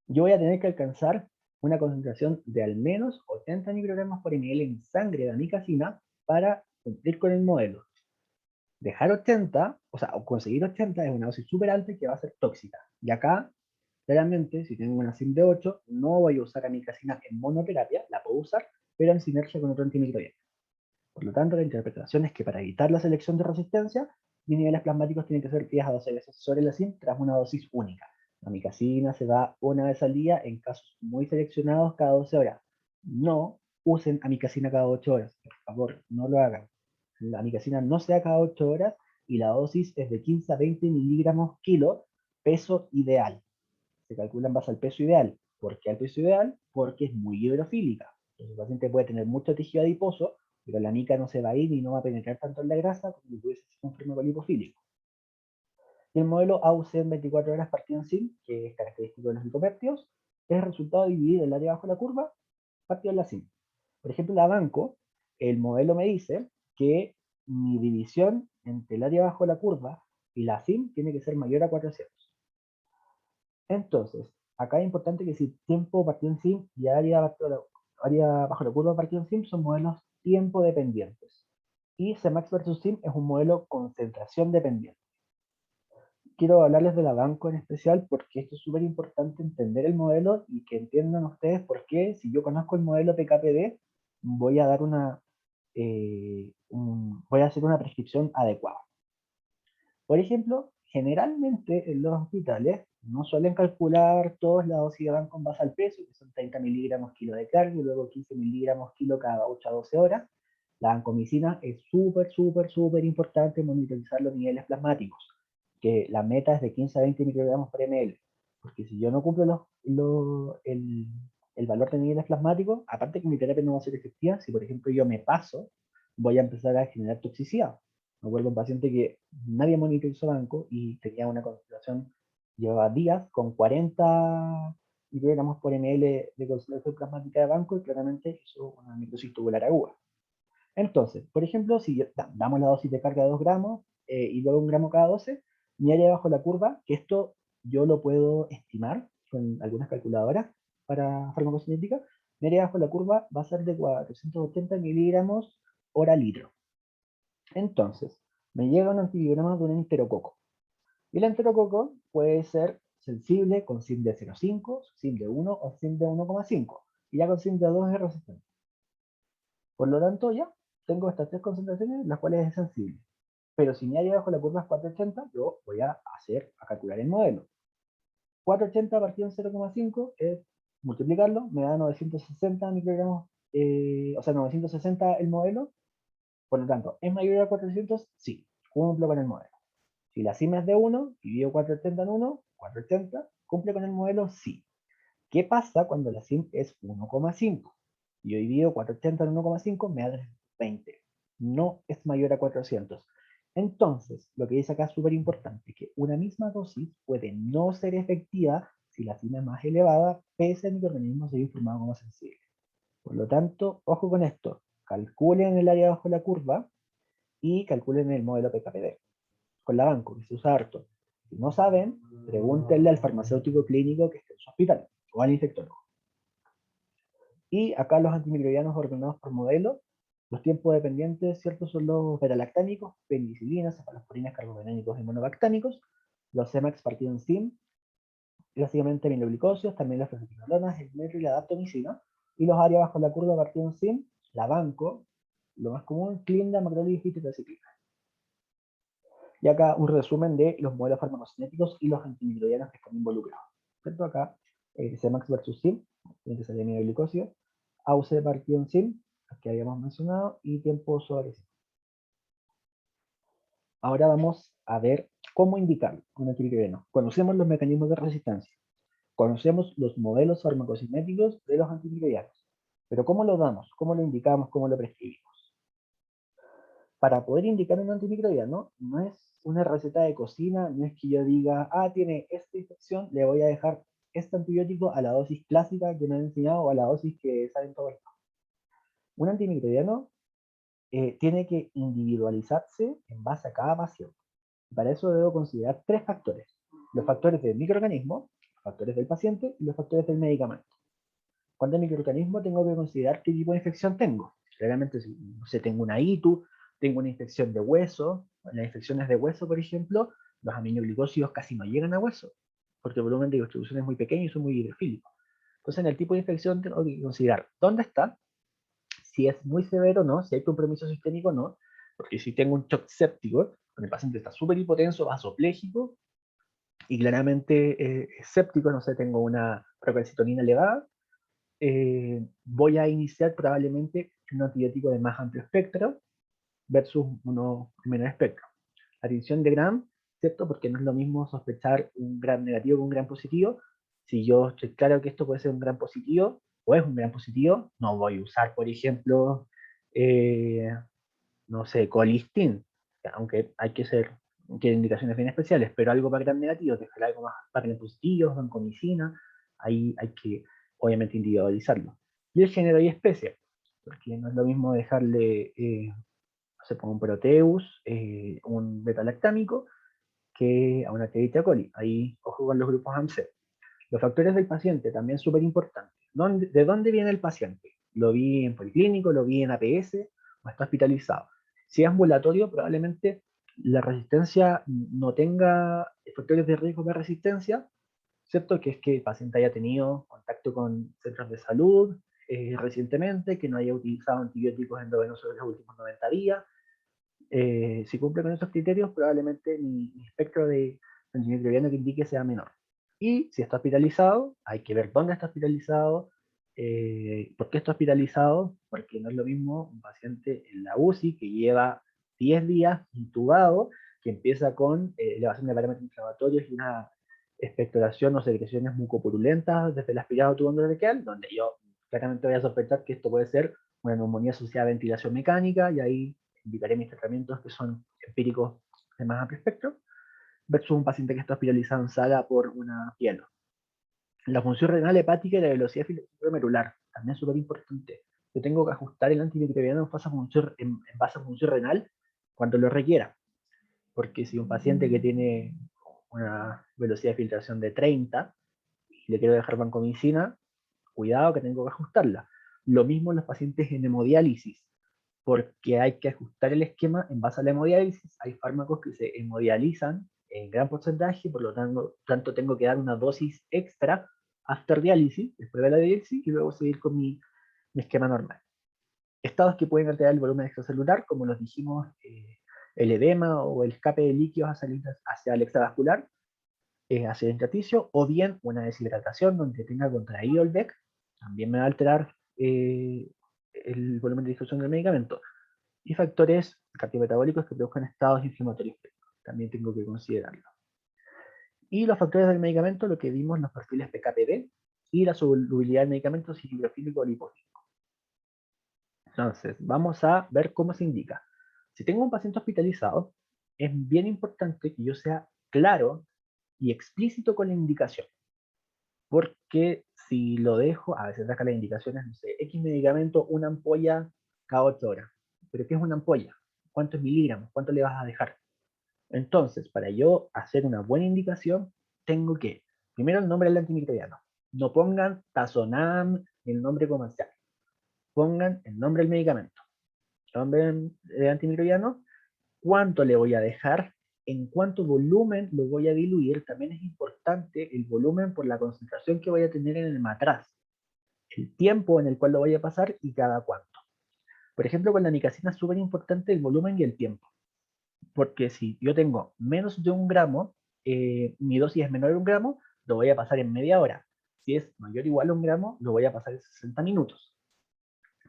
Yo voy a tener que alcanzar una concentración de al menos 80 microgramos por ml en sangre de amicacina para cumplir con el modelo. Dejar 80, o sea, conseguir 80 es una dosis súper alta que va a ser tóxica. Y acá, claramente, si tengo una SIM de 8, no voy a usar amicacina en monoterapia, la puedo usar, pero en sinergia con otro antimicrobiano. Por lo tanto, la interpretación es que para evitar la selección de resistencia, mis niveles plasmáticos tienen que ser 10 a 12 veces sobre la SIM tras una dosis única. La amicacina se da una vez al día en casos muy seleccionados cada 12 horas. No usen amicacina cada 8 horas. Por favor, no lo hagan. La amicacina no se da cada 8 horas y la dosis es de 15 a 20 miligramos kilo, peso ideal. Se calcula en base al peso ideal. ¿Por qué al peso ideal? Porque es muy hidrofílica. Entonces, el paciente puede tener mucho tejido adiposo pero la mica no se va a ir y no va a penetrar tanto en la grasa como si pudiese ser un fármaco lipofílico. Y el modelo AUC en 24 horas partido en SIM, que es característico de los licopéptidos, es el resultado de dividir el área bajo la curva partido en la SIM. Por ejemplo, la banco, el modelo me dice que mi división entre el área bajo la curva y la SIM tiene que ser mayor a 400. Entonces, acá es importante que si tiempo partido en SIM y área bajo la curva partido en SIM son modelos tiempo dependientes. Y Cmax versus SIM es un modelo concentración dependiente. Quiero hablarles de la banco en especial porque esto es súper importante entender el modelo y que entiendan ustedes por qué, si yo conozco el modelo PKPD, voy a dar voy a hacer una prescripción adecuada. Por ejemplo, generalmente en los hospitales no suelen calcular todos la dosis de banco en base al peso, que son 30 miligramos kilo de carga y luego 15 miligramos kilo cada 8 a 12 horas. La vancomicina es súper importante monitorizar los niveles plasmáticos, que la meta es de 15 a 20 microgramos por ml, porque si yo no cumplo el valor de niveles plasmáticos, aparte que mi terapia no va a ser efectiva, si por ejemplo yo me paso, voy a empezar a generar toxicidad. Me acuerdo un paciente que nadie monitorizó banco y tenía una concentración, llevaba días con 40 microgramos por ml de concentración plasmática de banco y claramente hizo una microsis tubular aguda. Entonces, por ejemplo, si damos la dosis de carga de 2 gramos y luego 1 gramo cada 12, mi área bajo la curva, que esto yo lo puedo estimar con algunas calculadoras para farmacocinética, mi área bajo la curva va a ser de 480 miligramos hora litro. Entonces, me llega un antibiograma de un enterococo. Y el enterococo puede ser sensible con SIM de 0,5, SIM de 1 o SIM de 1,5. Y ya con SIM de 2 es resistente. Por lo tanto, ya tengo estas tres concentraciones, las cuales es sensible. Pero si mi área bajo la curva es 480, yo voy a calcular el modelo. 480 partido en 0,5 es multiplicarlo, me da 960 microgramos, o sea, 960 el modelo. Por lo tanto, ¿es mayor a 400? Sí, cumplo con el modelo. Si la cima es de 1, divido 480 en 1, 480, ¿cumple con el modelo? Sí. ¿Qué pasa cuando la SIM es 1,5? Yo divido 480 en 1,5, me da 20. No es mayor a 400. Entonces, lo que dice acá es súper importante, que una misma dosis puede no ser efectiva si la SIM es más elevada, pese a que el microorganismo se haya informado como sensible. Por lo tanto, ojo con esto. Calculen el área bajo la curva y calculen el modelo PKPD. Con la banco, que se usa harto. Si no saben, pregúntenle al farmacéutico clínico que esté en su hospital o al infectólogo. Y acá los antimicrobianos ordenados por modelo, los tiempos dependientes, ¿cierto? Son los betalactámicos, penicilinas, cefalosporinas, carbobenénicos y monobactámicos, los Cemax partido en SIM, clásicamente aminoglicosios, también las fenoquinolonas, el metro y la daptomicina, y los áreas bajo la curva partido en SIM, la banco, lo más común, clinda, macrolídeo y tetraciclina. Y acá un resumen de los modelos farmacocinéticos y los antimicrobianos que están involucrados. ¿Cierto? Acá, Cemax versus SIM, tiene que ser aminoglicosio, AUC partido en SIM, que habíamos mencionado, y tiempo sobre SIM. Ahora vamos a ver cómo indicar un antimicrobiano. Conocemos los mecanismos de resistencia, conocemos los modelos farmacocinéticos de los antimicrobianos, pero ¿cómo lo damos? ¿Cómo lo indicamos? ¿Cómo lo prescribimos? Para poder indicar un antimicrobiano, no es una receta de cocina, no es que yo diga, tiene esta infección, le voy a dejar este antibiótico a la dosis clásica que me han enseñado o a la dosis que sale en todo el mundo. Un antimicrobiano tiene que individualizarse en base a cada paciente. Para eso debo considerar tres factores. Los factores del microorganismo, los factores del paciente y los factores del medicamento. Cuando el microorganismo tengo que considerar qué tipo de infección tengo. Claramente, si no sé, tengo una ITU, tengo una infección de hueso, las infecciones de hueso, por ejemplo, los aminoglicósidos casi no llegan a hueso, porque el volumen de distribución es muy pequeño y son muy hidrofílicos. Entonces, en el tipo de infección tengo que considerar dónde está, si es muy severo o no, si hay compromiso sistémico o no, porque si tengo un shock séptico, el paciente está súper hipotenso, vasopléjico, y claramente es séptico, no sé, tengo una procalcitonina elevada, voy a iniciar probablemente un antibiótico de más amplio espectro versus uno de menor espectro. Atención de Gram, ¿cierto? Porque no es lo mismo sospechar un Gram negativo que un Gram positivo. Si yo estoy claro que esto puede ser un Gram positivo o es un Gram positivo, no voy a usar, por ejemplo, eh, no sé, colistin, aunque hay que ser, tiene indicaciones bien especiales, pero algo para gram negativo, dejar algo más para gram positivos, vancomicina, ahí hay que obviamente individualizarlo. Y el género y especie, porque no es lo mismo dejarle, no sé, un proteus, un beta-lactámico, que a una Escherichia coli. Ahí ojo con los grupos AMC. Los factores del paciente, también súper importantes. ¿De dónde viene el paciente? ¿Lo vi en policlínico, lo vi en APS o está hospitalizado? Si es ambulatorio, probablemente la resistencia no tenga factores de riesgo de resistencia, ¿cierto? Que es que el paciente haya tenido contacto con centros de salud recientemente, que no haya utilizado antibióticos endovenosos en los últimos 90 días. Si cumple con esos criterios, probablemente mi espectro de antimicrobiano que indique sea menor. Y si está hospitalizado, hay que ver dónde está hospitalizado, por qué está hospitalizado, porque no es lo mismo un paciente en la UCI que lleva 10 días intubado, que empieza con elevación de parámetros inflamatorios y una expectoración o secreciones mucopurulentas desde el aspirado tubo endotraqueal, donde yo claramente voy a sospechar que esto puede ser una neumonía asociada a ventilación mecánica, y ahí indicaré mis tratamientos que son empíricos de más amplio espectro, versus un paciente que está hospitalizado en sala por una pielo. La función renal hepática y la velocidad glomerular, también súper importante. Yo tengo que ajustar el antimicrobiano en base a función renal cuando lo requiera, porque si un paciente que tiene una velocidad de filtración de 30 y le quiero dejar vancomicina, cuidado que tengo que ajustarla. Lo mismo en los pacientes en hemodiálisis, porque hay que ajustar el esquema en base a la hemodiálisis. Hay fármacos que se hemodializan en gran porcentaje, por lo tanto tengo que dar una dosis extra after diálisis, después de la diálisis, y luego seguir con mi esquema normal. Estados que pueden alterar el volumen extracelular, como los dijimos, el edema o el escape de líquidos hacia el extravascular, hacia el intersticio, o bien una deshidratación donde tenga contraído el BEC, también me va a alterar el volumen de difusión del medicamento. Y factores cardiometabólicos que produzcan estados inflamatorios. También tengo que considerarlo. Y los factores del medicamento, lo que vimos, los perfiles PKPD y la solubilidad del medicamento hidrofílico o lipofílico. Entonces, vamos a ver cómo se indica. Si tengo un paciente hospitalizado, es bien importante que yo sea claro y explícito con la indicación. Porque si lo dejo, a veces saca las indicaciones, no sé, X medicamento, una ampolla cada 8 horas. ¿Pero qué es una ampolla? ¿Cuántos miligramos? ¿Cuánto le vas a dejar? Entonces, para yo hacer una buena indicación, tengo que, primero el nombre del antimicrobiano. No pongan Tazonam ni el nombre comercial. Pongan el nombre del medicamento. Nombre del antimicrobiano, cuánto le voy a dejar, en cuánto volumen lo voy a diluir. También es importante el volumen por la concentración que voy a tener en el matraz, el tiempo en el cual lo voy a pasar y cada cuánto. Por ejemplo, con la nicacina es súper importante el volumen y el tiempo, porque si yo tengo menos de 1 gramo, mi dosis es menor de 1 gramo, lo voy a pasar en media hora. Si es mayor o igual a 1 gramo, lo voy a pasar en 60 minutos.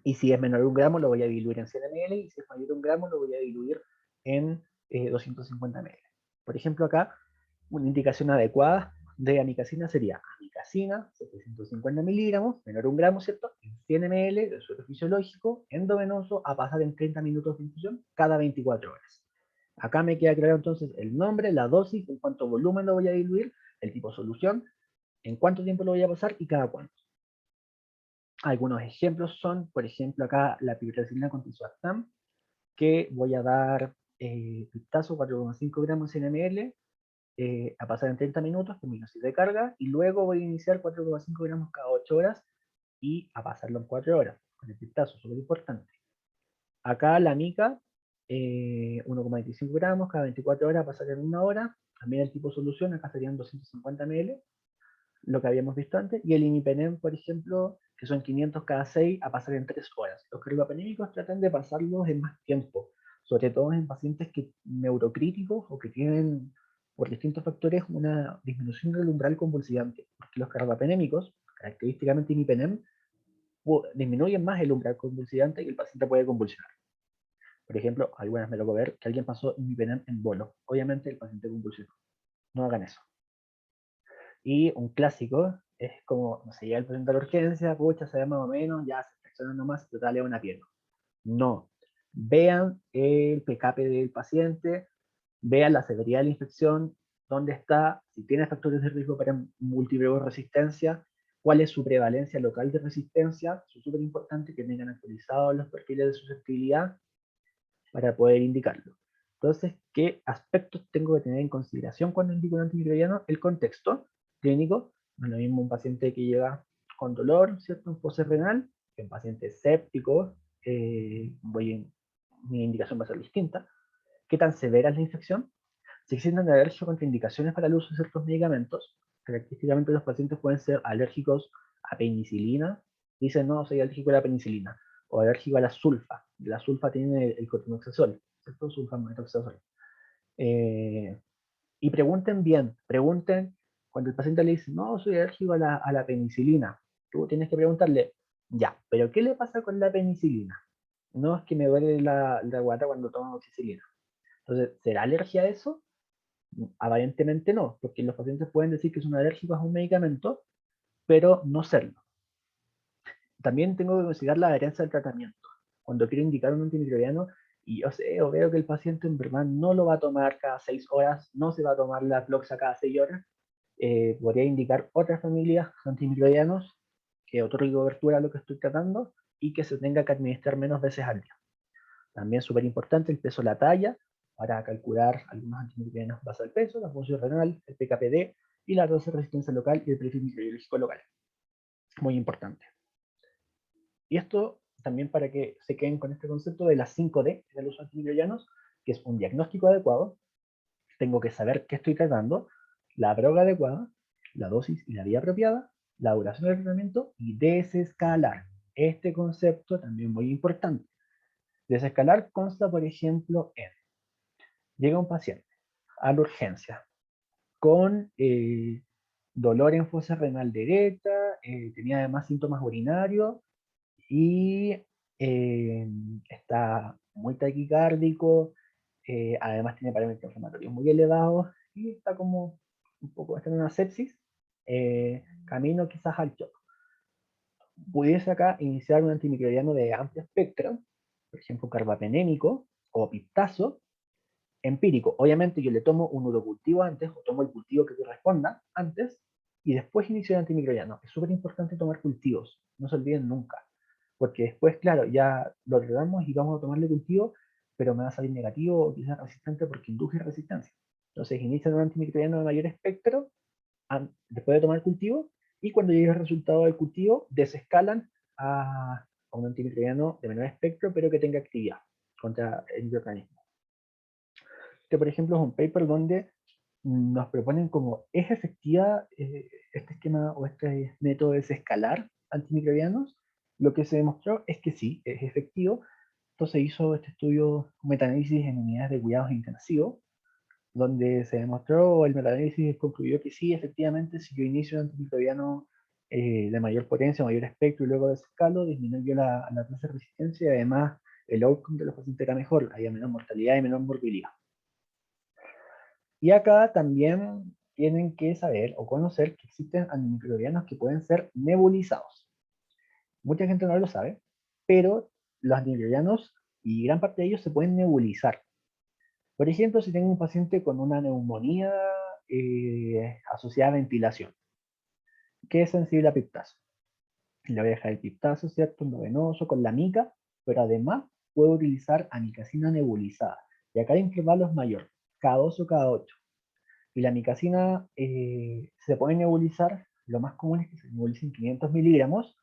Y si es menor de 1 gramo, lo voy a diluir en 100 ml, y si es mayor de 1 gramo, lo voy a diluir en 250 ml. Por ejemplo, acá, una indicación adecuada de amicacina sería amicacina, 750 miligramos, menor de 1 gramo, ¿cierto? En 100 ml de suero fisiológico, endovenoso, a pasar en 30 minutos de infusión cada 24 horas. Acá me queda claro entonces el nombre, la dosis, en cuánto volumen lo voy a diluir, el tipo de solución, en cuánto tiempo lo voy a pasar y cada cuánto. Algunos ejemplos son, por ejemplo, acá la piperacilina con tisoactam, que voy a dar piptazo 4,5 gramos en ml, a pasar en 30 minutos con mi dosis de carga, y luego voy a iniciar 4,5 gramos cada 8 horas y a pasarlo en 4 horas, con el piptazo, súper importante. Acá la mica, 1,25 gramos cada 24 horas a pasar en 1 hora, también el tipo de solución, acá serían 250 ml, lo que habíamos visto antes, y el imipenem, por ejemplo, que son 500 cada 6 a pasar en 3 horas. Los carbapenémicos tratan de pasarlos en más tiempo, sobre todo en pacientes neurocríticos o que tienen, por distintos factores, una disminución del umbral convulsivante, porque los carbapenémicos, característicamente imipenem, disminuyen más el umbral convulsivante y el paciente puede convulsionar. Por ejemplo, algunas me tocó ver que alguien pasó imipenem en bolo. Obviamente el paciente convulsionó. No hagan eso. Y un clásico es como, no sé, llega el paciente a la urgencia, pucha, se ve más o menos, ya se fracciona nomás, total es una pierna. No. Vean el PKP del paciente, vean la severidad de la infección, dónde está, si tiene factores de riesgo para multiresistencia, cuál es su prevalencia local de resistencia. Es súper importante que tengan actualizados los perfiles de susceptibilidad para poder indicarlo. Entonces, ¿qué aspectos tengo que tener en consideración cuando indico un antimicrobiano? El contexto clínico. No es lo mismo un paciente que llega con dolor, ¿cierto? Un pose renal, que un paciente séptico. Mi indicación va a ser distinta. ¿Qué tan severa es la infección? Si existen alergias o contraindicaciones para el uso de ciertos medicamentos, característicamente los pacientes pueden ser alérgicos a penicilina, dicen no, soy alérgico a la penicilina, o alérgico a la sulfa. La sulfa tiene el cotrimoxazol, ¿cierto? Sulfamethoxazol. Eh, y pregunten bien, pregunten cuando el paciente le dice, no, soy alérgico a la penicilina. Tú tienes que preguntarle, ya, pero ¿qué le pasa con la penicilina? No es que me duele la guata cuando tomo amoxicilina. Entonces, ¿será alergia a eso? Aparentemente no, porque los pacientes pueden decir que son alérgicos a un medicamento, pero no serlo. También tengo que considerar la adherencia al tratamiento. Cuando quiero indicar un antimicrobiano y yo sé o veo que el paciente en verdad no lo va a tomar cada 6 horas, no se va a tomar la Floxa cada 6 horas, podría indicar otra familia de antimicrobianos que otorgue cobertura a lo que estoy tratando y que se tenga que administrar menos veces al día. También súper importante el peso, la talla, para calcular algunos antimicrobianos base al peso, la función renal, el PKPD y la tasa de resistencia local y el perfil microbiológico local. Muy importante. Y esto también para que se queden con este concepto de las 5D de los antimicrobianos, que es un diagnóstico adecuado, tengo que saber qué estoy tratando, la droga adecuada, la dosis y la vía apropiada, la duración del tratamiento y desescalar. Este concepto también muy importante. Desescalar consta, por ejemplo, en llega un paciente a la urgencia con dolor en fosa renal derecha, tenía además síntomas urinarios y está muy taquicárdico, además tiene parámetros inflamatorios muy elevados y está como un poco, está en una sepsis, camino quizás al shock. Pudiese acá iniciar un antimicrobiano de amplio espectro, por ejemplo carbapenémico o piptazo, empírico. Obviamente yo le tomo un urocultivo antes, o tomo el cultivo que corresponda antes, y después inicio el antimicrobiano. Es súper importante tomar cultivos, no se olviden nunca. Porque después, claro, ya lo tratamos y vamos a tomarle cultivo, pero me va a salir negativo o quizás resistente porque induje resistencia. Entonces inician un antimicrobiano de mayor espectro después de tomar el cultivo, y cuando llegue el resultado del cultivo, desescalan a un antimicrobiano de menor espectro, pero que tenga actividad contra el microorganismo. Este, por ejemplo, es un paper donde nos proponen como es efectiva este esquema o este método de desescalar antimicrobianos. Lo que se demostró es que sí, es efectivo. Entonces se hizo este estudio, un metaanálisis en unidades de cuidados intensivos, donde se demostró, el metaanálisis concluyó que sí, efectivamente, si yo inicio un antimicrobiano de mayor potencia, mayor espectro y luego desescalo, disminuyó la tasa de resistencia y además el outcome de los pacientes era mejor, había menor mortalidad y menor morbilidad. Y acá también tienen que saber o conocer que existen antimicrobianos que pueden ser nebulizados. Mucha gente no lo sabe, pero los antimicrobianos y gran parte de ellos se pueden nebulizar. Por ejemplo, si tengo un paciente con una neumonía asociada a ventilación, que es sensible a piptazo. Le voy a dejar el piptazo, ¿cierto? Endovenoso con la mica, pero además puedo utilizar amicacina nebulizada. Y acá el intervalo es mayor, cada 2 o cada 8. Y la amicacina se puede nebulizar, lo más común es que se nebulicen 500 miligramos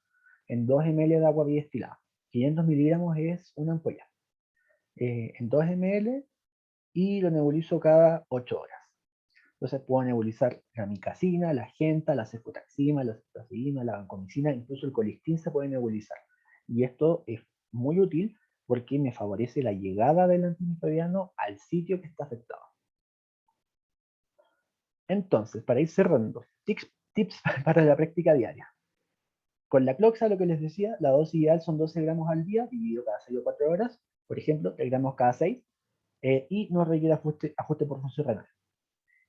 en 2 ml de agua destilada. 500 miligramos es una ampolla. En 2 ml y lo nebulizo cada 8 horas. Entonces puedo nebulizar la amicacina, la genta, la cefotaxima, la ceftaxima, la vancomicina, incluso el colistin se puede nebulizar. Y esto es muy útil porque me favorece la llegada del antimicrobiano al sitio que está afectado. Entonces, para ir cerrando, tips para la práctica diaria. Con la cloxa, lo que les decía, la dosis ideal son 12 gramos al día, dividido cada 6 o 4 horas, por ejemplo, 3 gramos cada 6, y no requiere ajuste por función renal.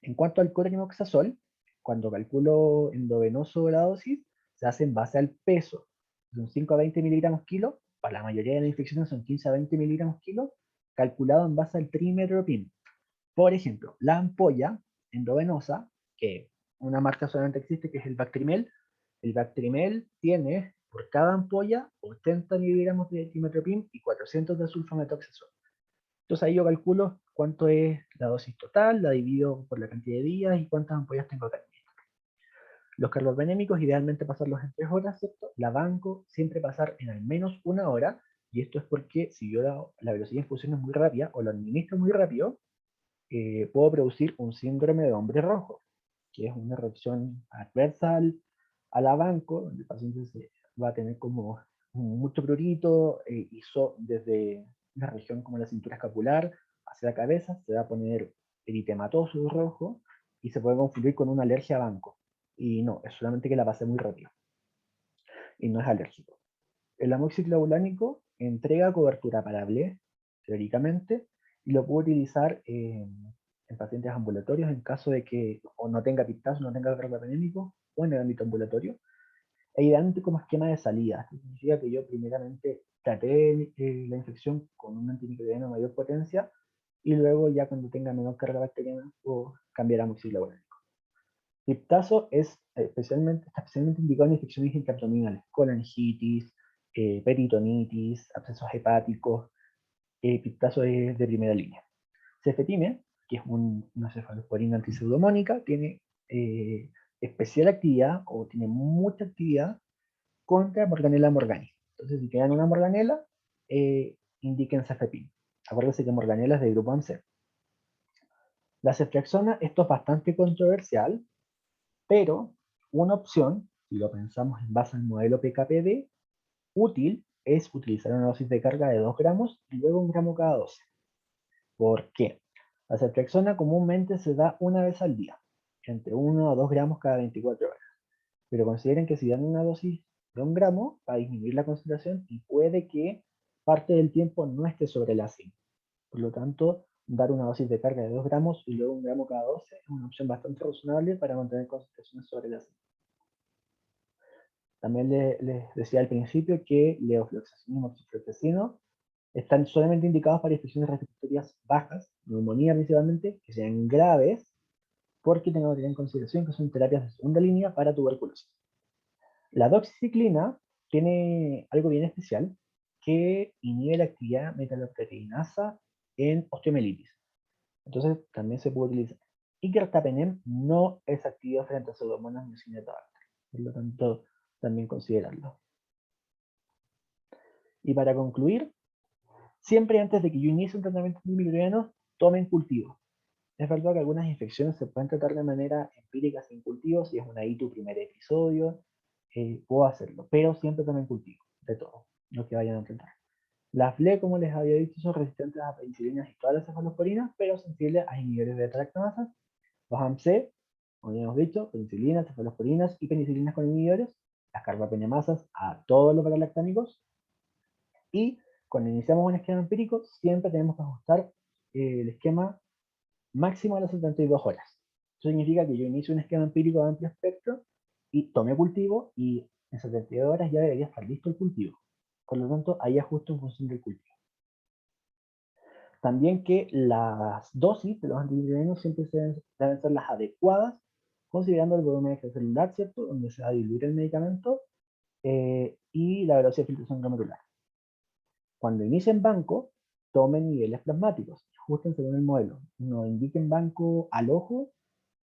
En cuanto al cotrimoxazol, cuando calculo endovenoso la dosis, se hace en base al peso, de un 5 a 20 miligramos kilo, para la mayoría de las infecciones son 15 a 20 miligramos kilo, calculado en base al perímetro PIN. Por ejemplo, la ampolla endovenosa, que una marca solamente existe, que es el Bactrimel tiene por cada ampolla 80 miligramos de trimethoprim y 400 de sulfamethoxazol. Entonces ahí yo calculo cuánto es la dosis total, la divido por la cantidad de días y cuántas ampollas tengo que administrar. Los carbapenémicos, idealmente pasarlos en 3 horas, ¿cierto? La banco siempre pasar en al menos 1 hora, y esto es porque si yo la velocidad de infusión es muy rápida o lo administro muy rápido, puedo producir un síndrome de hombre rojo, que es una reacción adversa a la banco, donde el paciente va a tener como mucho prurito, desde la región como la cintura escapular hacia la cabeza, se va a poner eritematoso rojo y se puede confundir con una alergia a banco. Y no, es solamente que la pasé muy rápido y no es alérgico. El amoxiclavulánico entrega cobertura para BLE, teóricamente, y lo puedo utilizar en pacientes ambulatorios en caso de que o no tenga pictazo, no tenga carbapenémico, o en el ámbito ambulatorio. E idealmente como esquema de salida. Esto significa que yo primeramente traté la infección con un antimicrobiano de mayor potencia y luego ya cuando tenga menor carga bacteriana puedo cambiar a amoxiclavulánico. Piptazo está especialmente indicado en infecciones intraabdominales, colangitis, peritonitis, abscesos hepáticos. Piptazo es de primera línea. Cefetime, que es una cefalosporina antipseudomónica, tiene especial actividad o tiene mucha actividad contra Morganella morgani. Entonces, si quedan una Morganella, indiquen cefepime. Acuérdense que Morganella es de grupo AMC. La ceftriaxona, esto es bastante controversial, pero una opción, si lo pensamos en base al modelo PKPD, útil es utilizar una dosis de carga de 2 gramos y luego 1 gramo cada 12. ¿Por qué? La ceftriaxona comúnmente se da una vez al día, entre 1 a 2 gramos cada 24 horas. Pero consideren que si dan una dosis de 1 gramo, va a disminuir la concentración y puede que parte del tiempo no esté sobre la 5. Por lo tanto, dar una dosis de carga de 2 gramos y luego 1 gramo cada 12 es una opción bastante razonable para mantener concentraciones sobre la 5. También les decía al principio que levofloxacino y moxifloxacino están solamente indicados para infecciones respiratorias bajas, neumonía principalmente, que sean graves, porque tengo que tener en consideración que son terapias de segunda línea para tuberculosis. La doxiciclina tiene algo bien especial, que inhibe la actividad metaloproteinasa en osteomielitis. Entonces también se puede utilizar. Y cartapenem no es activo frente a pseudomonas ni cinetobacter. Por lo tanto, también considerarlo. Y para concluir, siempre antes de que yo inicie un tratamiento antimicrobiano, tomen cultivo. Es verdad que algunas infecciones se pueden tratar de manera empírica sin cultivo, si es una ITU primer episodio, puedo hacerlo, pero siempre tomen cultivo, de todo, lo que vayan a tratar. Las FLE, como les había dicho, son resistentes a penicilinas y todas las cefalosporinas, pero sensibles a inhibidores de beta-lactamasas. Los AMC, como ya hemos dicho, penicilinas, cefalosporinas y penicilinas con inhibidores. Las carbapenemasas a todos los beta-lactámicos. Y cuando iniciamos un esquema empírico, siempre tenemos que ajustar el esquema máximo a las 72 horas. Eso significa que yo inicio un esquema empírico de amplio espectro y tomé cultivo y en 72 horas ya debería estar listo el cultivo. Por lo tanto, ahí ajusto en función del cultivo. También que las dosis de los antimicrobianos siempre deben ser las adecuadas, considerando el volumen extracelular, ¿cierto? Donde se va a diluir el medicamento y la velocidad de filtración glomerular. Cuando inicien banco, tomen niveles plasmáticos, ajusten según el modelo. No indiquen banco al ojo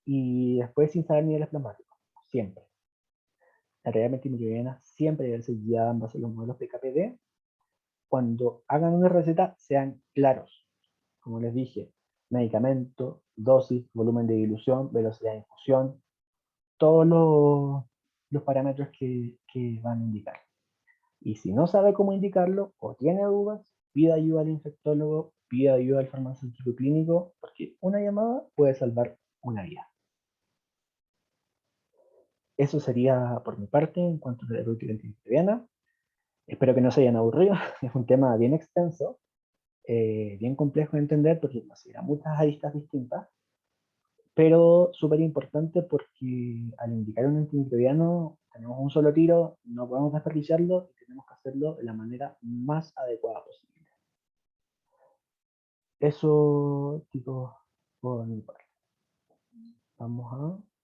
y después sin saber niveles plasmáticos, siempre. La terapia antimicrobiana siempre debe ser guiada en base a los modelos PKPD. Cuando hagan una receta, sean claros. Como les dije, medicamento, dosis, volumen de dilución, velocidad de infusión, todos los parámetros que van a indicar. Y si no sabe cómo indicarlo o tiene dudas, pida ayuda al infectólogo, pida ayuda al farmacéutico clínico, porque una llamada puede salvar una vida. Eso sería por mi parte en cuanto a la terapéutica antimicrobiana. Espero que no se hayan aburrido, es un tema bien extenso, bien complejo de entender porque considera muchas aristas distintas, pero súper importante porque al indicar un antimicrobiano tenemos un solo tiro, no podemos desperdiciarlo y tenemos que hacer hacerlo de la manera más adecuada posible. Eso, chicos, por mi parte. Vamos a